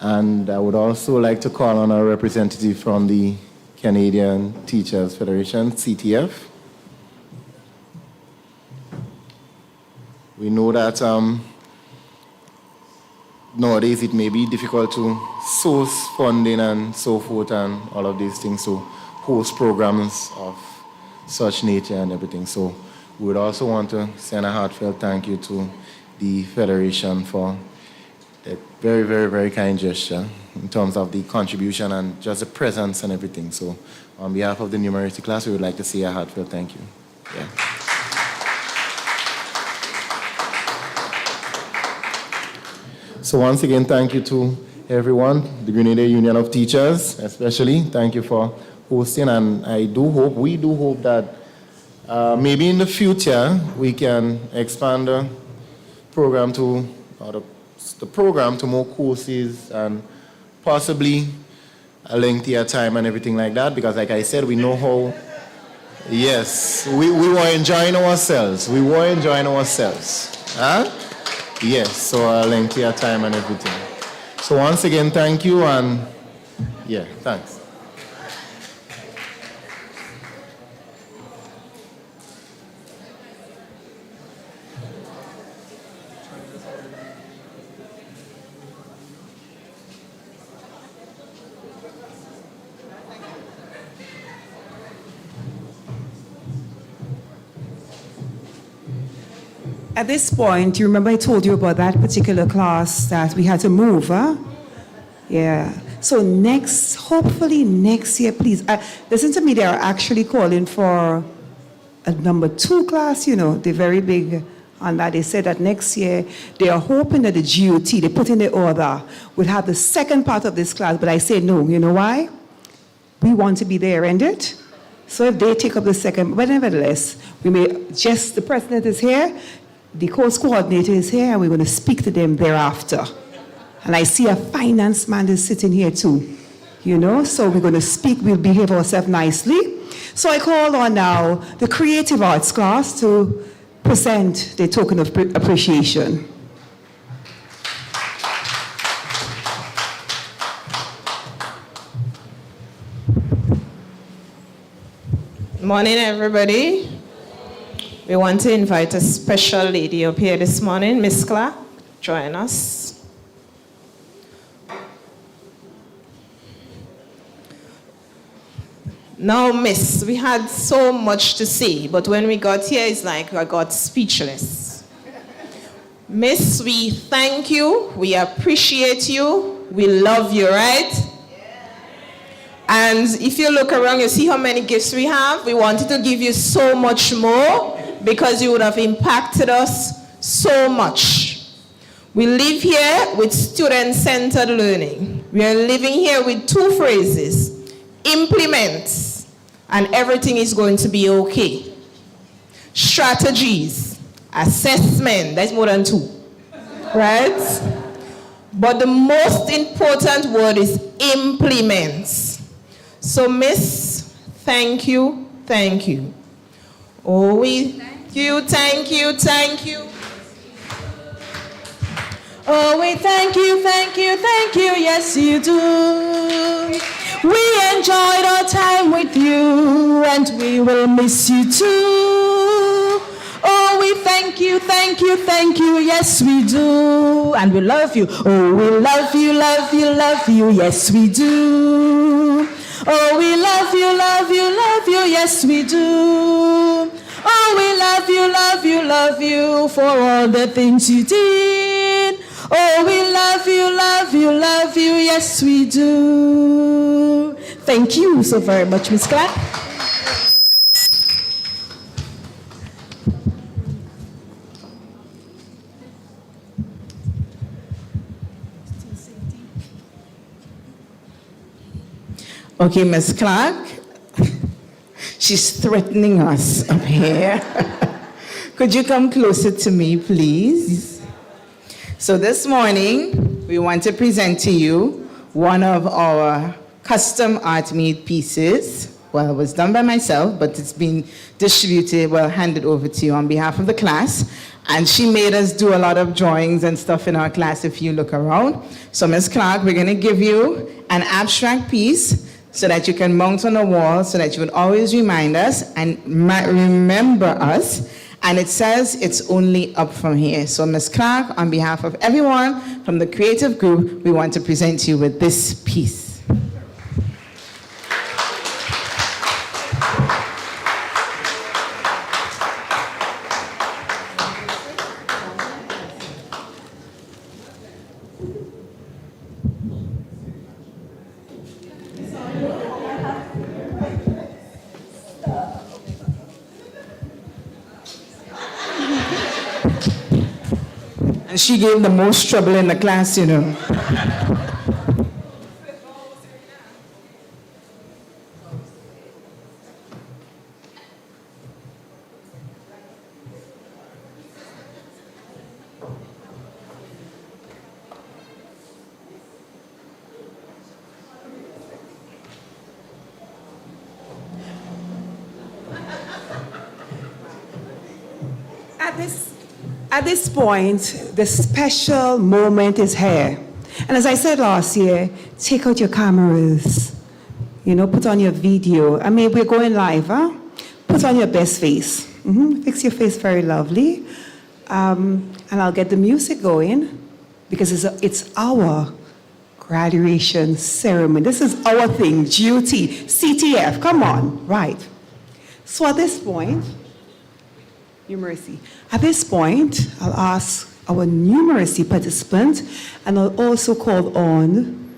And I would also like to call on our representative from the Canadian Teachers Federation, CTF. We know that nowadays it may be difficult to source funding and so forth and all of these things, so host programs of such nature and everything. So We would also want to send a heartfelt thank you to the Federation for a very, very, very kind gesture in terms of the contribution and just the presence and everything. So on behalf of the numeracy class, we would like to say a heartfelt thank you. Yeah. So once again, thank you to everyone, the Grenada Union of Teachers especially. Thank you for hosting, and we do hope that maybe in the future we can expand the program to more courses and possibly a lengthier time and everything like that, because like I said, we know how, yes, we were enjoying ourselves. We were enjoying ourselves. Huh? Yes, so a lengthier time and everything. So once again, thank you, and yeah, thanks. At this point, you remember I told you about that particular class that we had to move, huh? Yeah. So hopefully next year, please, listen to me, they are actually calling for a number 2 class, you know, they're very big on that. They said that next year, they are hoping that the GOT, they put in the order, would have the second part of this class, but I say no, you know why? We want to be there, isn't it? So if they take up the second, but nevertheless, the president is here, the course coordinator is here, and we're going to speak to them thereafter. And I see a finance man is sitting here too, you know, so we're going to speak, we'll behave ourselves nicely. So I call on now the creative arts class to present the token of appreciation. Morning, everybody. We want to invite a special lady up here this morning, Miss Clark. Join us. Now, Miss, we had so much to say, but when we got here, it's like I got speechless. Miss, we thank you, we appreciate you, we love you, right? And if you look around, you see how many gifts we have. We wanted to give you so much more because you would have impacted us so much. We live here with student-centered learning. We are living here with 2 phrases: implement, and everything is going to be okay. Strategies, assessment, that's more than 2, right? But the most important word is implement. So, Miss, thank you, thank you. Oh, we thank you, thank you, thank you. Oh, we thank you, thank you, thank you, yes you do. We enjoyed our time with you, and we will miss you too. Oh, we thank you, thank you, thank you, yes we do. And we love you. Oh, we love you, love you, love you, yes we do. Oh, we love you, love you, love you, yes we do. Oh, we love you, love you, love you for all the things you did. Oh, we love you, love you, love you, yes we do. Thank you so very much, Miss Clark. Okay, Miss Clark, she's threatening us up here. Could you come closer to me, please? So this morning, we want to present to you one of our custom art-made pieces. Well, it was done by myself, but it's been distributed, handed over to you on behalf of the class. And she made us do a lot of drawings and stuff in our class if you look around. So Ms. Clark, we're gonna give you an abstract piece so that you can mount on the wall so that you would always remind us and remember us. And it says it's only up from here. So Ms. Clark, on behalf of everyone from the creative group, we want to present you with this piece. And she gave the most trouble in the class, you know. At this point, the special moment is here. And as I said last year, take out your cameras, put on your video. I mean, we're going live, huh? Put on your best face. Fix your face very lovely. And I'll get the music going because it's our graduation ceremony. This is our thing, GOT, CTF, come on, right. So at this point, numeracy. At this point, I'll ask our numeracy participant, and I'll also call on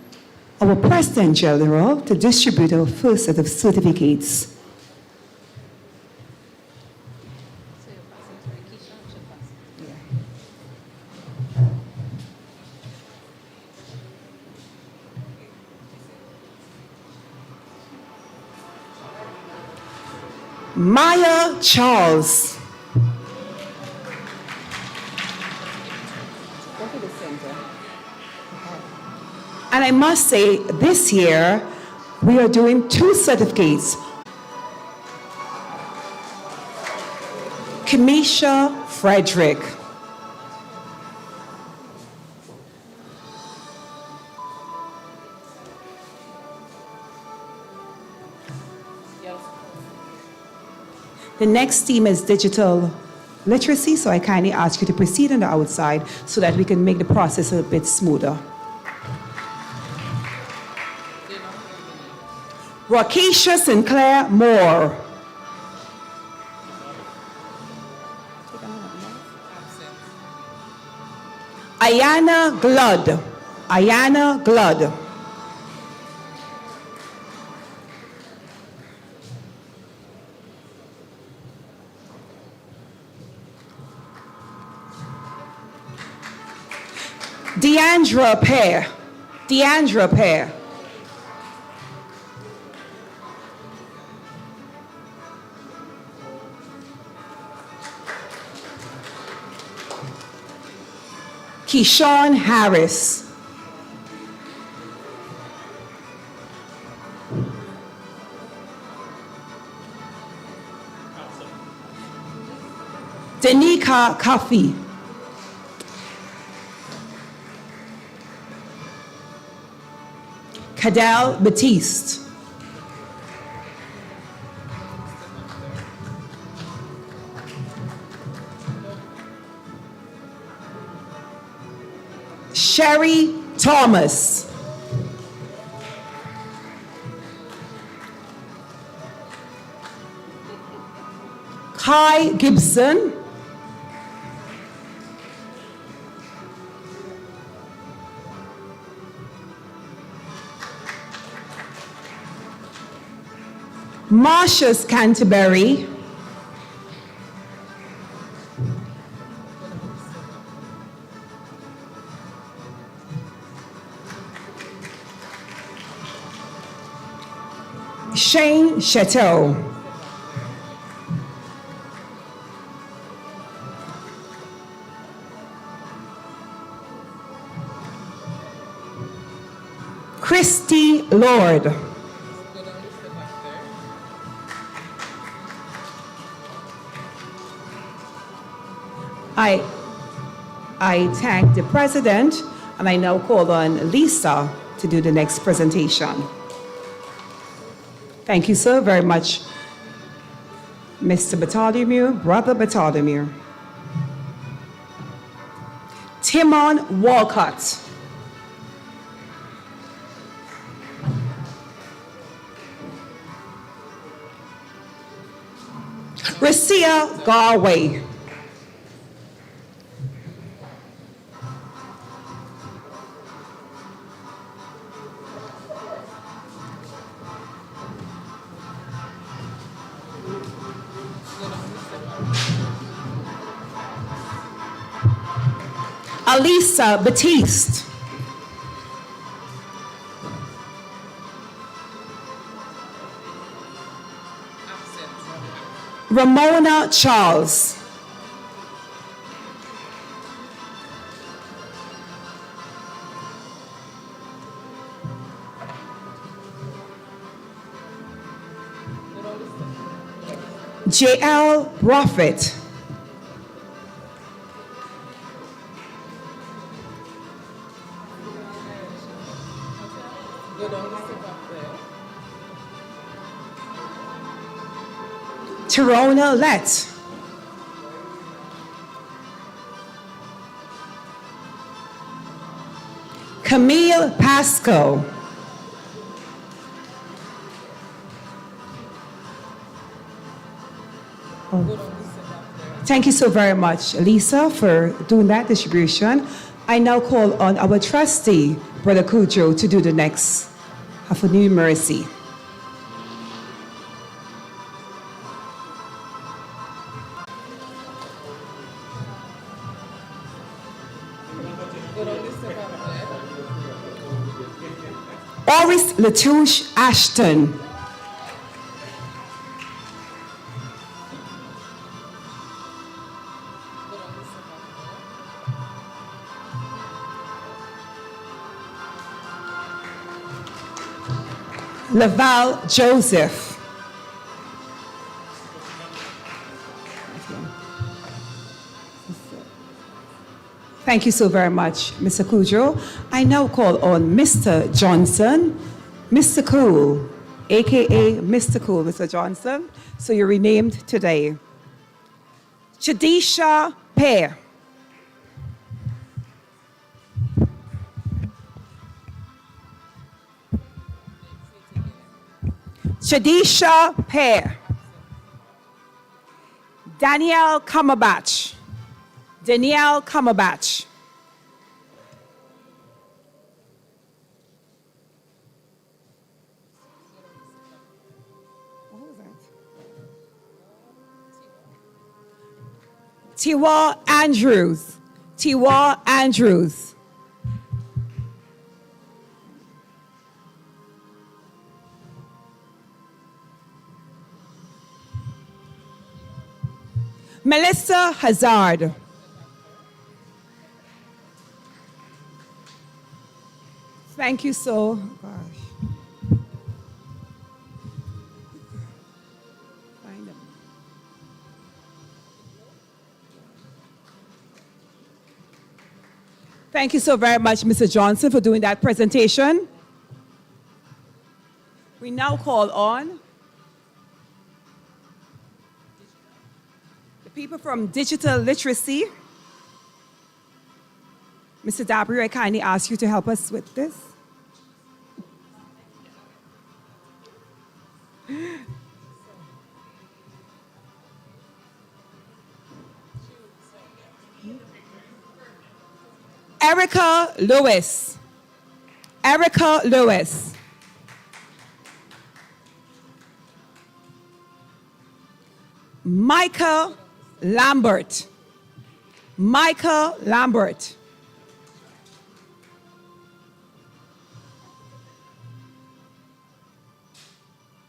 our President General to distribute our first set of certificates. Maya Charles. And I must say, this year, we are doing 2 certificates. Kamisha Frederick. The next theme is digital literacy, so I kindly ask you to proceed on the outside so that we can make the process a bit smoother. Rakesha Sinclair Moore. Ayana Glood. Ayana Glood. Deandra Pear. Deandra Pear. Keyshawn Harris. Danica Coffey. Cadell Batiste. Sherry Thomas. Kai Gibson. Marcius Canterbury. Shane Chateau. Christy Lord. I thank the President, and I now call on Lisa to do the next presentation. Thank you, sir, very much. Mr. Bartholomew, Brother Bartholomew. Timon Walcott. Rasia Galway. Alisa Batiste. Ramona Charles. J.L. Prophet. Tirona Lett. Camille Pasco. Thank you so very much, Lisa, for doing that distribution. I now call on our trustee, Brother Cujo, to do the next half a numeracy. Oris Latouche Ashton. Laval Joseph. Thank you so very much, Mr. Cujo. I now call on Mr. Johnson, Mr. Cool, AKA Mr. Cool, Mr. Johnson. So you're renamed today. Chadisha Pear. Chadisha Pear. Danielle Cumberbatch. Danielle Cumberbatch. What was that? Tiwa Andrews. Tiwa Andrews. Melissa Hazard. Thank you so, gosh. Find them. Thank you so very much, Mr. Johnson, for doing that presentation. We now call on the people from Digital Literacy. Mr. Dabry, I kindly ask you to help us with this. Erica Lewis. Erica Lewis. Michael Lambert. Michael Lambert.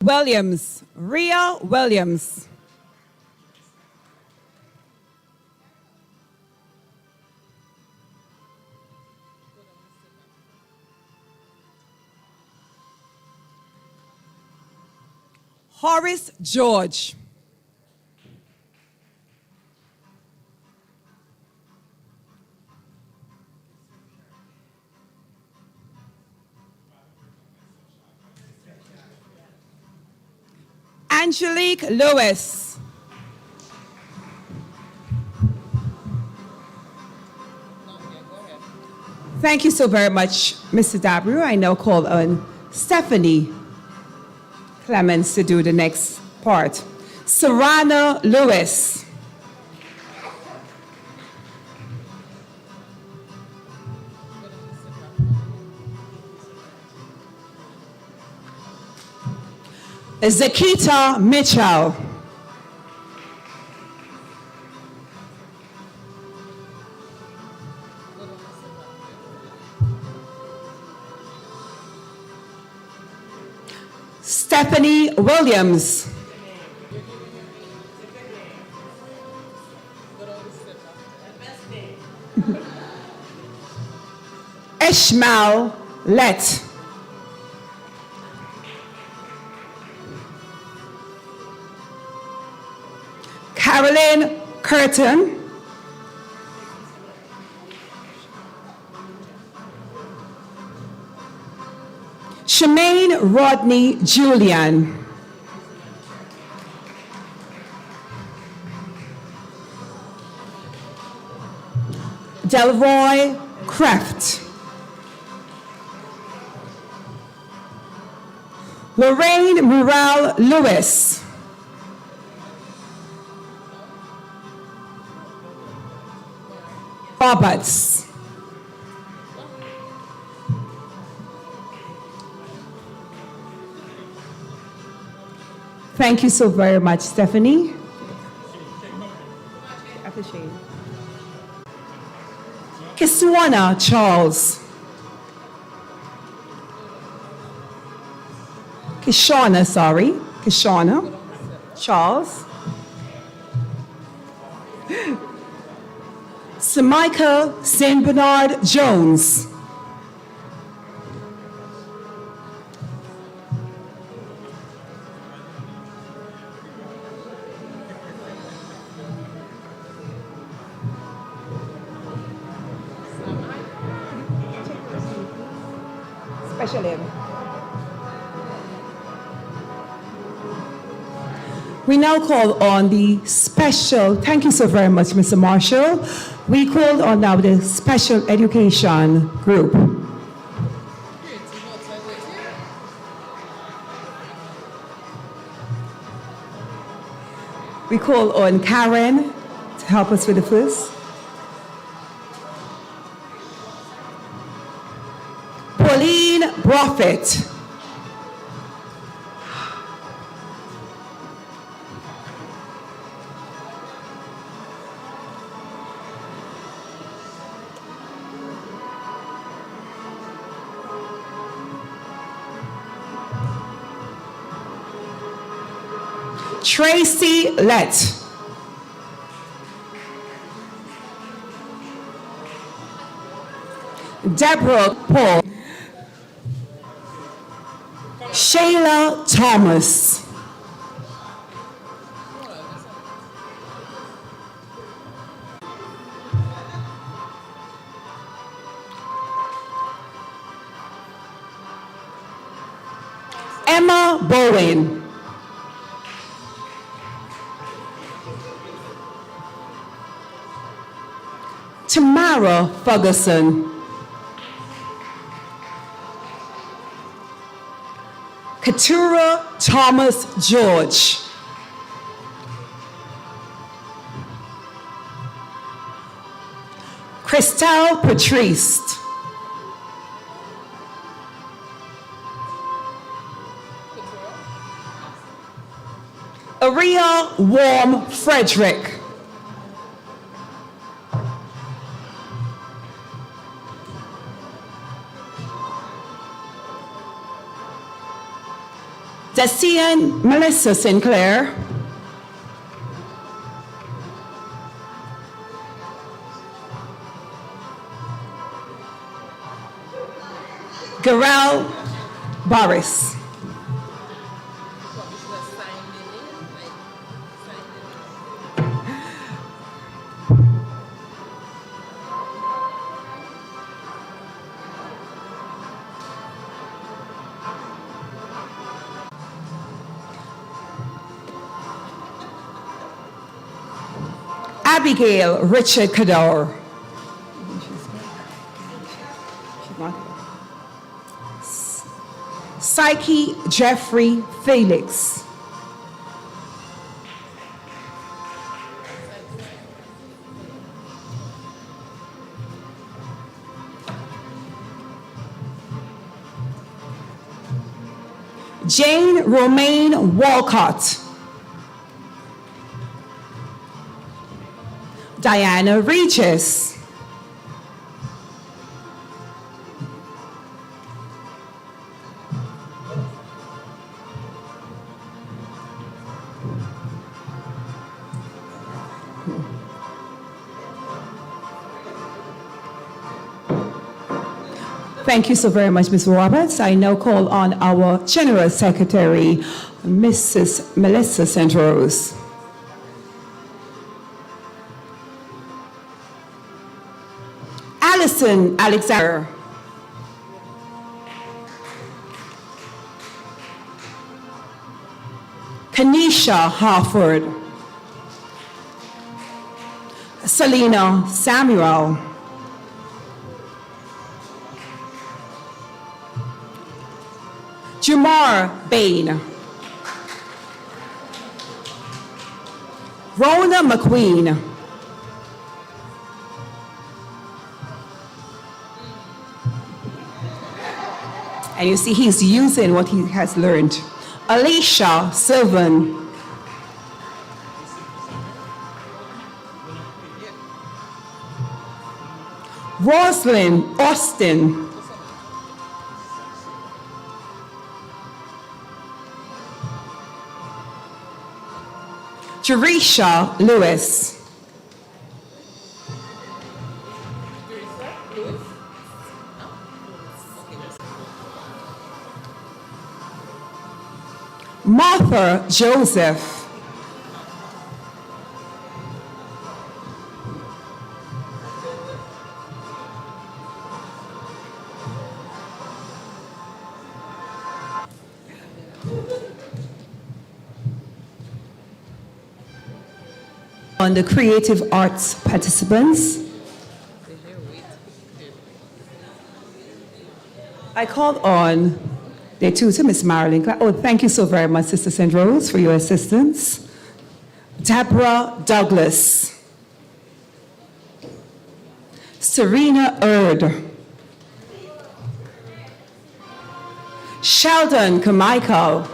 Williams. Rhea Williams. Horace George. Angelique Lewis. Thank you so very much, Mr. Dabru. I now call on Stephanie Clemens to do the next part. Serrano Lewis. Zakita Mitchell. Stephanie Williams. Ishmael Lett. Carolyn Curtin. Shemaine Rodney Julian. Delroy Kreft. Lorraine Murrell Lewis. Roberts. Thank you so very much, Stephanie. I appreciate it. Kiswana Charles. Kishana, sorry. Kishana Charles. Samika St. Bernard Jones. Special ed. We now call on the special, thank you so very much, Mr. Marshall. We called on now the special education group. We call on Karen to help us with the first. Pauline Broffett. Tracy Lett. Deborah Paul. Shayla Thomas. Emma Bowen. Tamara Ferguson. Katura Thomas George. Christelle Patrice. Aria Warm Frederick. Dacian Melissa Sinclair. Garel Boris. Abigail Richard Cador. Psyche Jeffrey Felix. Jane Romaine Walcott. Diana Regis. Thank you so very much, Ms. Roberts. I now call on our General Secretary, Mrs. Melissa St. Rose. Alison Alexander. Kanisha Harford. Selena Samuel. Jamar Bain. Rona McQueen. And you see he's using what he has learned. Alicia Sylvan. Roslyn Austin. Jerisha Lewis. Martha Joseph. On the creative arts participants, I called on the tutor, Ms. Marilyn Clark. Oh, thank you so very much, Sister St. Rose, for your assistance. Deborah Douglas. Serena Erd. Sheldon Carmichael.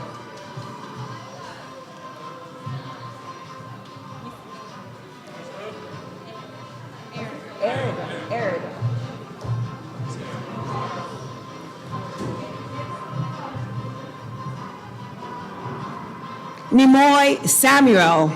Nimoy Samuel.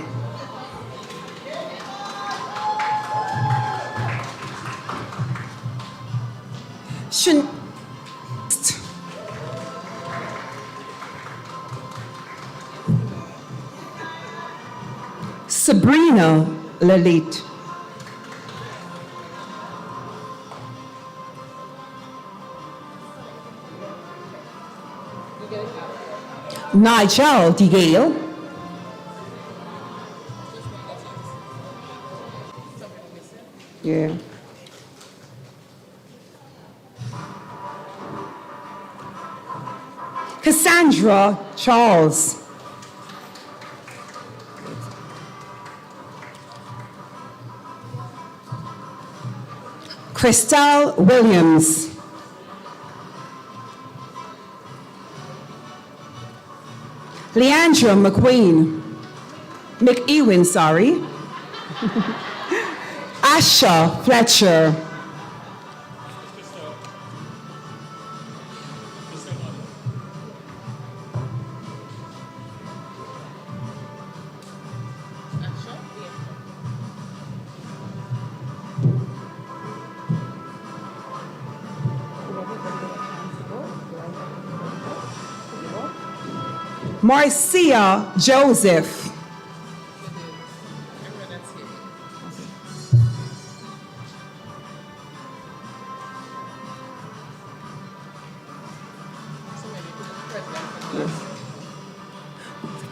Sabrina Lalit. Nigel DeGale. Yeah. Cassandra Charles. Crystal Williams. Leandra McEwen, sorry. Asha Fletcher. Marcia Joseph.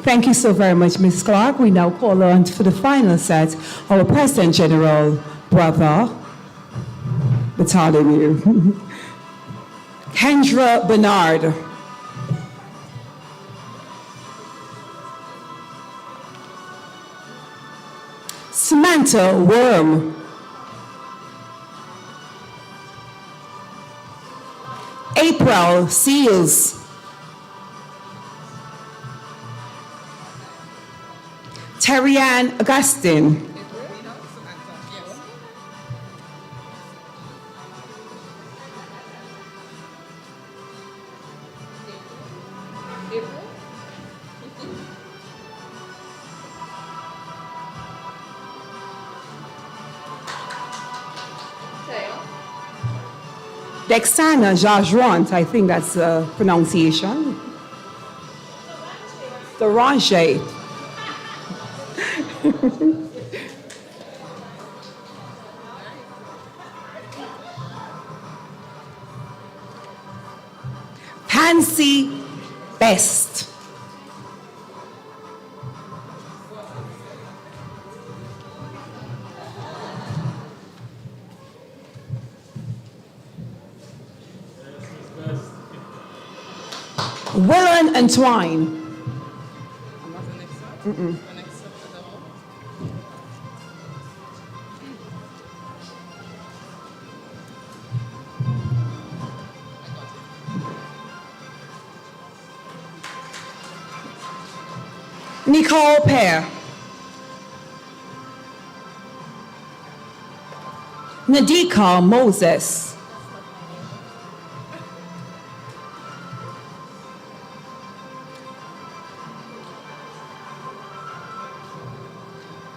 Thank you so very much, Ms. Clark. We now call on for the final set our President General, Brother Bartholomew. Kendra Bernard. Samantha Worm. April Seals. Terry-Ann Augustine. Dexana Jajrant, I think that's the pronunciation. Dorange. Pansy Best. Willen and Twine. Nicole Pear. Nadika Moses.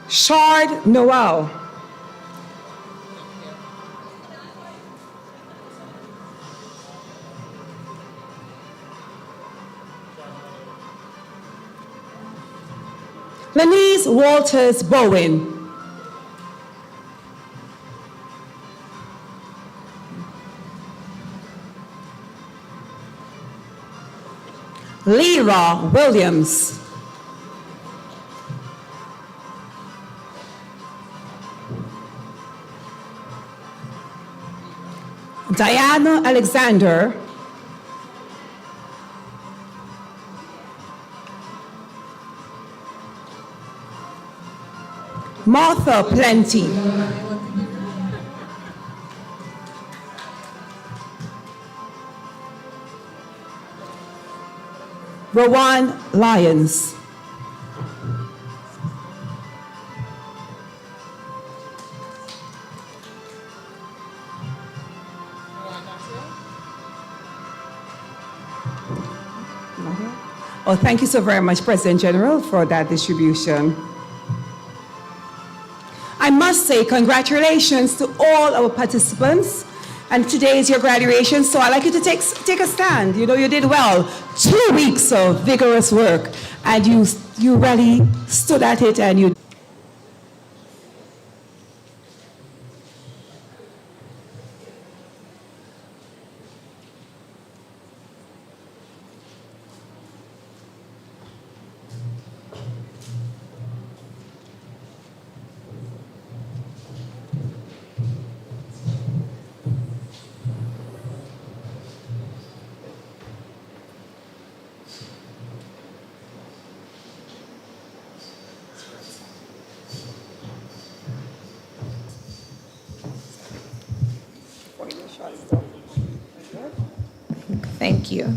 Shard Noel. Lenise Walters Bowen. Lyra Williams. Diana Alexander. Martha Plenty. Rowan Lyons. Oh, thank you so very much, President General, for that distribution. I must say congratulations to all our participants. And today is your graduation, so I'd like you to take a stand. You know, you did well. 2 weeks of vigorous work, and you really stood at it, and you. Thank you.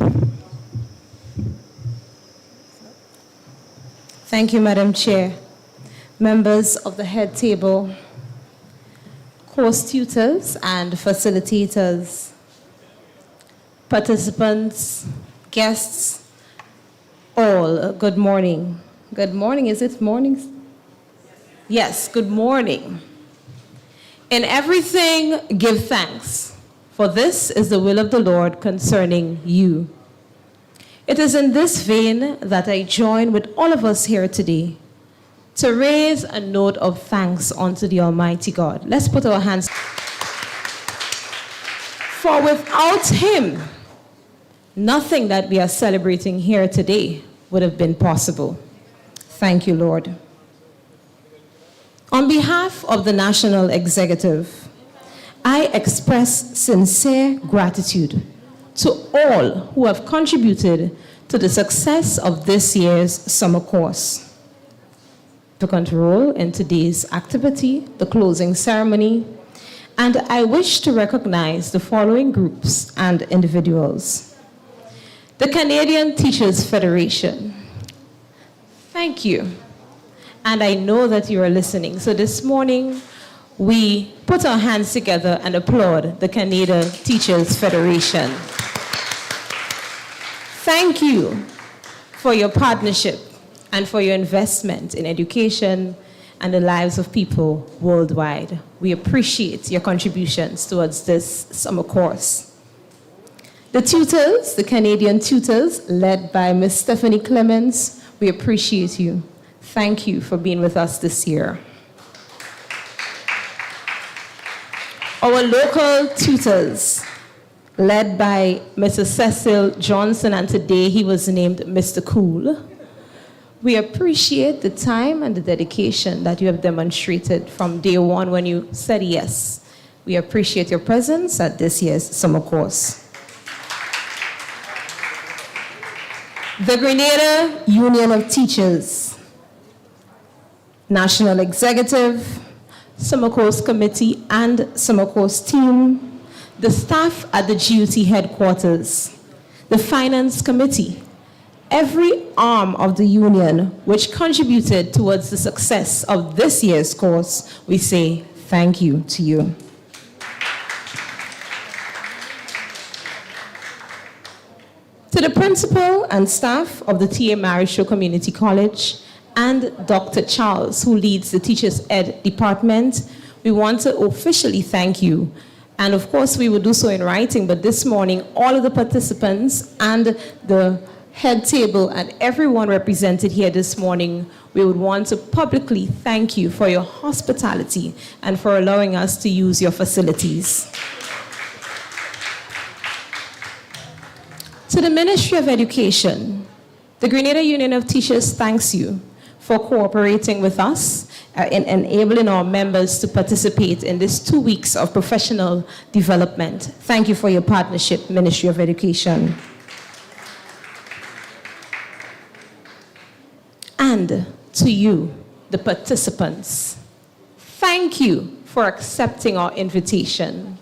Thank you, Madam Chair. Members of the head table, course tutors and facilitators, participants, guests, all, good morning. Good morning, is it morning? Yes, good morning. In everything, give thanks, for this is the will of the Lord concerning you. It is in this vein that I join with all of us here today to raise a note of thanks unto the Almighty God. Let's put our hands. For without Him, nothing that we are celebrating here today would have been possible. Thank you, Lord. On behalf of the National Executive, I express sincere gratitude to all who have contributed to the success of this year's summer course. Significant role in today's activity, the closing ceremony, and I wish to recognize the following groups and individuals. The Canadian Teachers Federation. Thank you. And I know that you are listening. So this morning, we put our hands together and applaud the Canadian Teachers Federation. Thank you for your partnership and for your investment in education and the lives of people worldwide. We appreciate your contributions towards this summer course. The tutors, the Canadian tutors, led by Ms. Stephanie Clemens, we appreciate you. Thank you for being with us this year. Our local tutors, led by Mrs. Cecil Johnson, and today he was named Mr. Cool. We appreciate the time and the dedication that you have demonstrated from day one when you said yes. We appreciate your presence at this year's summer course. The Grenada Union of Teachers, National Executive, Summer Course Committee and Summer Course Team, the staff at the GUT headquarters, the Finance Committee, every arm of the union which contributed towards the success of this year's course, we say thank you to you. To the principal and staff of the T.A. Marisho Community College and Dr. Charles, who leads the Teachers Ed Department, we want to officially thank you. And of course, we will do so in writing, but this morning, all of the participants and the head table and everyone represented here this morning, we would want to publicly thank you for your hospitality and for allowing us to use your facilities. To the Ministry of Education, the Grenada Union of Teachers thanks you for cooperating with us in enabling our members to participate in this 2 weeks of professional development. Thank you for your partnership, Ministry of Education. And to you, the participants, thank you for accepting our invitation.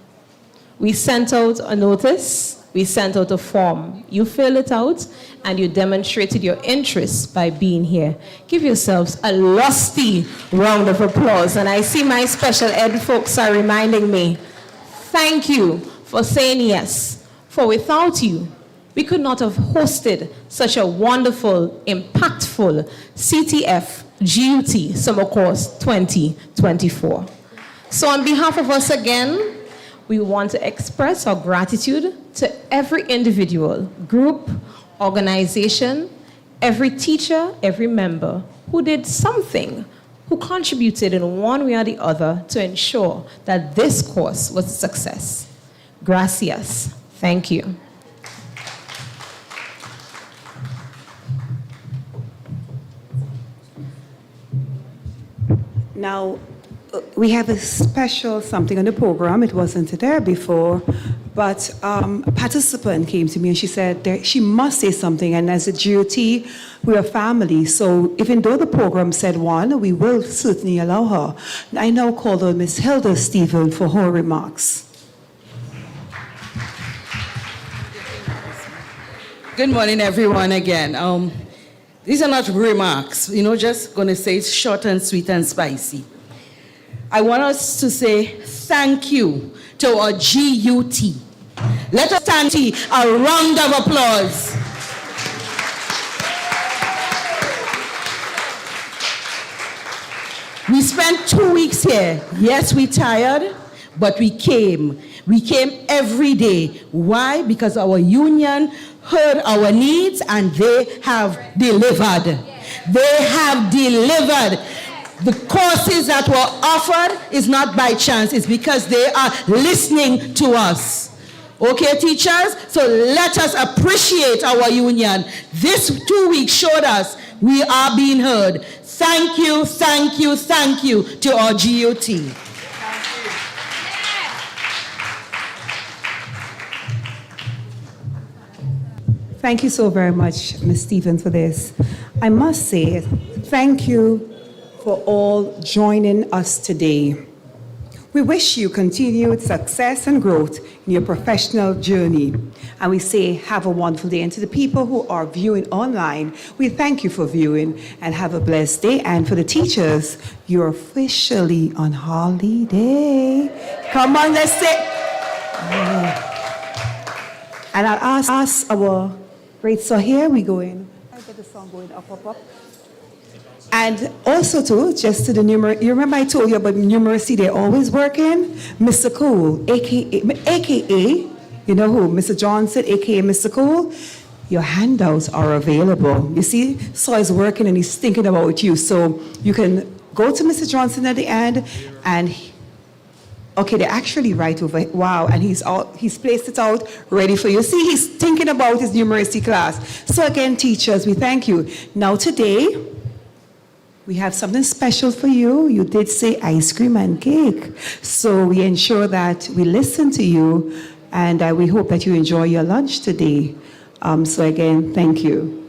We sent out a notice. We sent out a form. You fill it out, and you demonstrated your interest by being here. Give yourselves a lusty round of applause. And I see my special ed folks are reminding me, thank you for saying yes. For without you, we could not have hosted such a wonderful, impactful CTF GUT Summer Course 2024. So on behalf of us again, we want to express our gratitude to every individual, group, organization, every teacher, every member who did something, who contributed in one way or the other to ensure that this course was a success. Gracias. Thank you. Now, we have a special something on the program. It wasn't there before, but a participant came to me and she said she must say something. And as a GOT, we're a family. So even though the program said one, we will certainly allow her. I now call on Ms. Hilda Stephen for her remarks. Good morning, everyone, again. These are not remarks, just going to say it's short and sweet and spicy. I want us to say thank you to our GUT. Let us stand a round of applause. We spent 2 weeks here. Yes, we tired, but we came. We came every day. Why? Because our union heard our needs and they have delivered. They have delivered. The courses that were offered is not by chance. It's because they are listening to us. Okay, teachers? So let us appreciate our union. This 2 weeks showed us we are being heard. Thank you, thank you, thank you to our GOT. Thank you so very much, Ms. Stevens, for this. I must say thank you for all joining us today. We wish you continued success and growth in your professional journey. And we say have a wonderful day. And to the people who are viewing online, we thank you for viewing and have a blessed day. And for the teachers, you're officially on holiday. Come on, let's say. And I'll ask our great, so here we go in. I get the song going up, up, up. And also, too, just to the numeracy, you remember I told you about numeracy, they're always working? Mr. Cool, AKA, You know who? Mr. Johnson, aka Mr. Cole? Your handouts are available. You see, Saw is working and he's thinking about you. So you can go to Mr. Johnson at the end and okay, they're actually right over. Wow, and he's placed it out ready for you. See, he's thinking about his numeracy class. So again, teachers, we thank you. Now today, we have something special for you. You did say ice cream and cake. So we ensure that we listen to you, and we hope that you enjoy your lunch today. So again, thank you.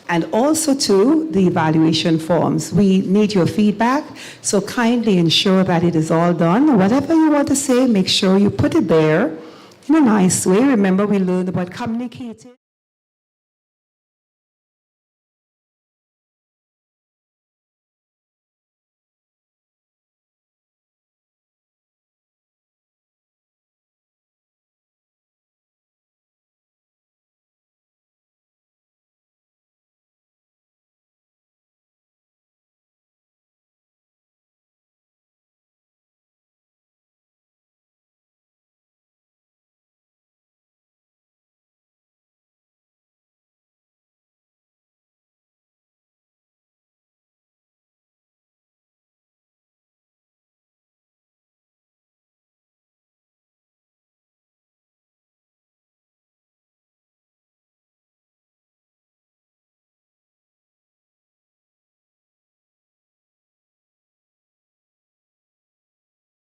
And also to the evaluation forms. We need your feedback, so kindly ensure that it is all done. Whatever you want to say, make sure you put it there in a nice way. Remember, we learned about communicating.